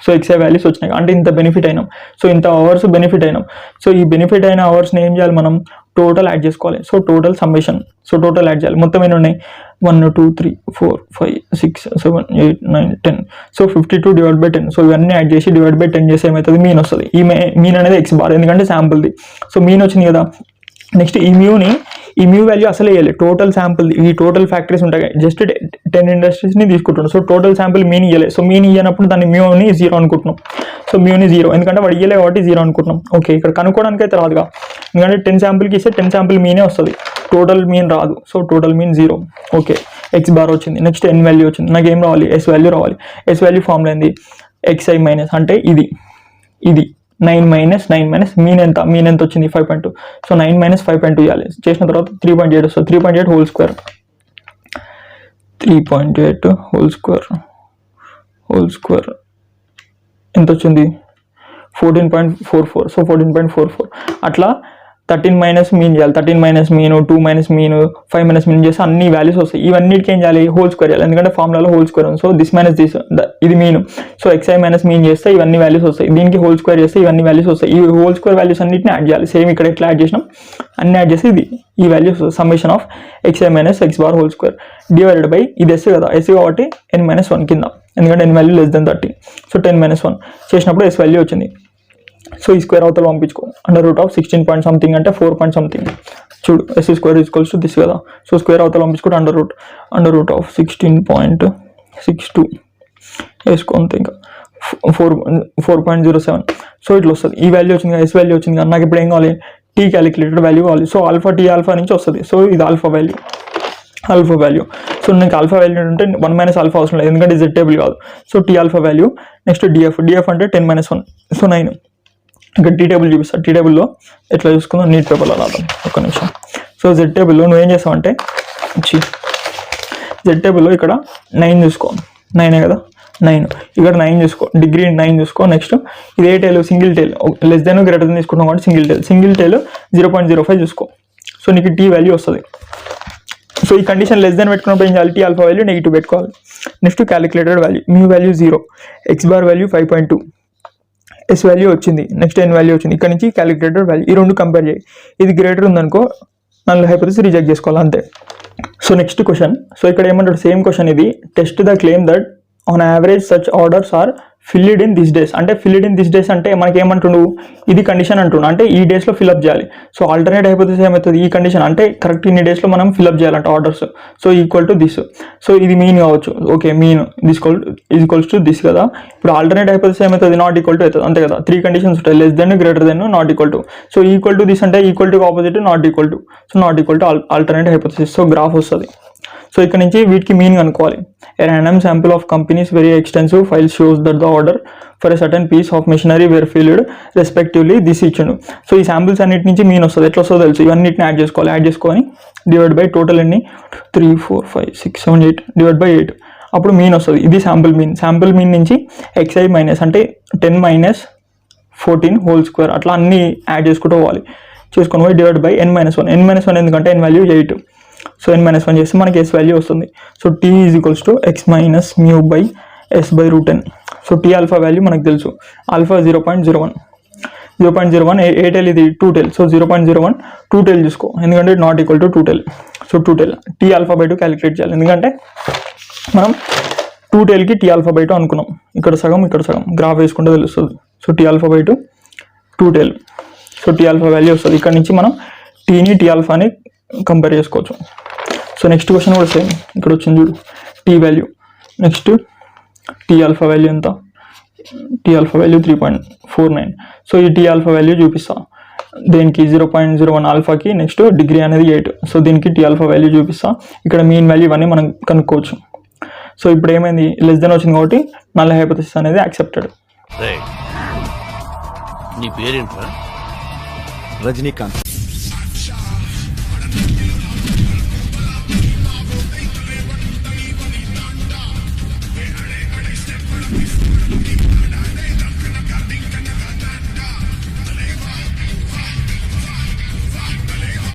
సో ఎక్స్ఐ వాల్యూస్ వచ్చినాయి అంటే ఇంత బెనిఫిట్ అయినాం. సో ఇంత అవర్స్ బెనిఫిట్ అయినాం. సో ఈ బెనిఫిట్ అయిన అవర్స్ని ఏం చేయాలి మనం, టోటల్ యాడ్ చేసుకోవాలి. So total summation, so total add చేయాలి. మొత్తం ఎన్ని ఉన్నాయి, 1 2 3 4 5 6 7 8 9 10. So 52 divide by 10. సో ఇవన్నీ యాడ్ చేసి డివైడ్ బై 10 చేసి ఏమవుతుంది, మీన్ వస్తుంది. ఈ మీన్ అనేది ఎక్స్ బార్, ఎందుకంటే శాంపుల్ది. సో మీన్ వచ్చింది కదా. నెక్స్ట్ ఈ మ్యూ వాల్యూ అసలు వేయాలి. టోటల్ శాంపుల్, ఈ టోటల్ ఫ్యాక్టరీస్ ఉంటాయి, జస్ట్ 10 ఇండస్ట్రీస్ని తీసుకుంటున్నాం. సో టోటల్ శాంపుల్ మీన్ ఇవ్వలేదు. సో మీన్ ఇవ్వనప్పుడు దాన్ని మ్యూని 0 అనుకుంటున్నాం. సో మ్యూని 0, ఎందుకంటే వాడు ఇవ్వలే కాబట్టి 0 అనుకుంటున్నాం. ఓకే, ఇక్కడ కనుక్కోవడానికి అయితే రాదుగా, ఎందుకంటే 10 శాంపుల్కి ఇస్తే 10 శాంపుల్ మీనే వస్తుంది, టోటల్ మీన్ రాదు. So total mean 0. Okay, X bar వచ్చింది. నెక్స్ట్ ఎన్ వాల్యూ వచ్చింది. నాకు ఏం రావాలి, ఎస్ వాల్యూ రావాలి. ఎస్ వాల్యూ ఫార్ములా ఏంది, ఎక్స్ఐ మైనస్ అంటే ఇది 9 మైనస్ మీన్ ఎంత వచ్చింది 5.2. సో 9 మైనస్ 5.2 ఇవ్వాలి. చేసిన తర్వాత 3.8 వస్తుంది. 3.8 హోల్ స్క్వేర్, 3.8 హోల్ స్క్వేర్ ఎంత వచ్చింది, 14.44. సో 14.44 అట్లా 13 మైనస్ మీన్ చేయాలి. 13 minus mean, 2 minus mean, 5 minus mean చేస్తే అన్ని వాల్యూస్ వస్తాయి. ఇవన్నిటికి ఏం చేయాలి, హోల్ స్క్వేర్ చేయాలి, ఎందుకంటే ఫార్ములాలో హోల్ స్క్వేర్ ఉంది. సో దిస్ మైనస్ దిస్, ఇది mean. So xi minus mean చేస్తే ఇవన్నీ వాల్యూస్ వస్తాయి. దీనికి హోల్ స్క్వేర్ చేస్తే ఇవన్నీ వాల్యూస్ వస్తాయి. ఈ హోల్ స్క్వేర్ వాల్యూస్ అన్నిటిని యాడ్ చేయాలి. సేమ్ ఇక్కడ ఎట్లా యాడ్ చేసినాం అన్ని యాడ్ చేసి ఈ values summation of x i minus x bar whole square divided by ఇది ఎస్ కదా, ఎస్ కాబట్టి n-1 కింద, ఎందుకంటే n value less than 30. So 10-1 చేసినప్పుడు ఎస్ వాల్యూ వచ్చింది. సో ఈ స్క్వేర్ అవతల పంపించుకో, √16 పాయింట్ సంథింగ్ అంటే 4 పాయింట్ సంథింగ్. చూడు, s square equals to this కదా. సో స్క్వేర్ అవతల పంపించుకుంటే √16.62 వేసుకోంతే, ఇంకా 4.07. సో ఇట్లా వస్తుంది. ఈ వాల్యూ వచ్చింది, ఎస్ వాల్యూ వచ్చింది కదా. నాకు ఇప్పుడు ఏం కావాలి, టీ క్యాలిక్యులేటెడ్ వాల్యూ కావాలి. సో ఆల్ఫా టీ ఆల్ఫా నుంచి వస్తుంది. సో ఇది ఆల్ఫా వాల్యూ. సో నీకు ఆల్ఫా వాల్యూ అంటే 1 మైనస్ ఆల్ఫా అవసరం లేదు, ఎందుకంటే జెడ్ టేబుల్ కాదు. So t alpha value. Next DF అంటే 10-1. సో 9. ఇక్కడ టీ టేబుల్ చూపిస్తా. టీ టేబుల్లో ఎట్లా చూసుకుందాం, నీట్ పేపర్లో రాదాం ఒక్క నిమిషం. సో జెడ్ టేబుల్లో నువ్వేం చేస్తావంటే, జెడ్ టేబుల్లో ఇక్కడ 9 చూసుకో, 9 కదా 9. ఇక్కడ 9 చూసుకో, డిగ్రీ 9 చూసుకో. నెక్స్ట్ ఇది ఏ టేల్, సింగిల్ టేల్, లెస్ దెన్ గ్రేటర్ దెన్ తీసుకుంటాం కాబట్టి సింగిల్ టేల్ 0.05 చూసుకో. సో నీకు టీ వాల్యూ వస్తుంది. సో ఈ కండిషన్ లెస్ దెన్ పెట్టుకున్నప్పుడు ఏం చేయాలి, టీ ఆల్ఫా వాల్యూ నెగిటివ్ పెట్టుకోవాలి. Next calculated value, mu value 0, X bar value 5.2, yes value వచ్చింది. నెక్స్ట్ ఎన్ వాల్యూ వచ్చింది. ఇక్కడ నుంచి క్యాలిక్యులేటెడ్ వాల్యూ, ఈ రెండు కంపేర్ చేయి. ఇది గ్రేటర్ ఉందనుకో, నల్ హైపోథిసిస్ రిజెక్ట్ చేసుకోవాలి అంతే. So next question. సో ఇక్కడ ఏమంటాడు, సేమ్ క్వశ్చన్ ఇది, test the claim that on average such orders are filled in this days. అంటే ఫిల్డ్ ఇన్ దిస్ డేస్ అంటే మనకి ఏమంటుండు, ఇది కండిషన్ అంటుండు, అంటే ఈ డేస్లో ఫిల్అప్ చేయాలి. సో ఆల్టర్నేట్ హైపోథిసిస్ ఏమవుతుంది, ఈ కండిషన్ అంటే కరెక్ట్ ఇన్ని డేస్లో మనం ఫిల్అప్ చేయాలంట orders. So equal to this. So ఇది మీన్ కావచ్చు. Okay, mean equals to this కదా. ఇప్పుడు ఆల్టర్నేట్ హైపోథిసిస్ ఏమవుతుంది, నాట్ ఈక్వల్ టు అవుతుంది అంతే కదా. 3 కండిషన్స్ ఉంటాయి, less than, greater than, not equal to. So equal to this అంటే equal to opposite not equal to. So not equal to alternate hypothesis. So graph వస్తుంది. So ఇక్కడ నుంచి వీటికి మీన్ అనుకోవాలి. A random sample of companies very extensive files shows that the order for a certain piece of machinery were filled respectively this ఇచ్చిండు. So ఈ samples అన్నిటి నుంచి mean వస్తుంది. ఎట్లా వస్తుందో తెలుసు, ఇవన్నిటిని యాడ్ చేసుకోవాలి. యాడ్ చేసుకొని డివైడ్ బై టోటల్ ఎన్ని 3 4 5 6 7 8 డివైడ్ బై 8, అప్పుడు మీన్ వస్తుంది. ఇది శాంపుల్ మీన్ నుంచి ఎక్స్ఐ మైనస్ అంటే 10 మైనస్ 14 హోల్ స్క్వేర్ అట్లా అన్ని యాడ్ చేసుకుంటూ పోవాలి. చేసుకొని పోయి డివైడ్ బై n-1. n-1 ఎందుకంటే n వాల్యూ 8. సో n-1 చేస్తే మనకి ఎస్ వాల్యూ వస్తుంది. So t is equals to x minus mu by s by √10. So t alpha value మనకు తెలుసు, ఆల్ఫా 0.01 ఏ టెల్ ఇది 2 టెల్. సో 0.01 2 టెల్ చూసుకో, ఎందుకంటే not equal to 2 tail. So 2 tell tea alpha by 2 calculate చేయాలి, ఎందుకంటే మనం 2 టెల్కి tea alpha by 2 అనుకున్నాం. ఇక్కడ సగం గ్రాఫ్ వేసుకుంటే తెలుస్తుంది. So t alpha by 2 tail. So t alpha value వస్తుంది. ఇక్కడ నుంచి మనం టీని టీ ఆల్ఫాని కంపేర్ చేసుకోవచ్చు. సో నెక్స్ట్ క్వశ్చన్ కూడా సేమ్, ఇక్కడ వచ్చింది చూడు, t value. Next t alpha value ఎంత, టీ ఆల్ఫా వాల్యూ 3.49. సో ఈ టీ ఆల్ఫా వాల్యూ చూపిస్తా దేనికి 0.01 ఆల్ఫాకి. నెక్స్ట్ డిగ్రీ అనేది 8. సో దీనికి టీ ఆల్ఫా వాల్యూ చూపిస్తా. ఇక్కడ మీన్ వాల్యూ ఇవన్నీ మనం కనుక్కోవచ్చు. సో ఇప్పుడు ఏమైంది, లెస్ దెన్ వచ్చింది కాబట్టి నల్ హైపోథిసిస్ అనేది యాక్సెప్టెడ్. నీ పేరేంట్రా? రజనీకాంత్.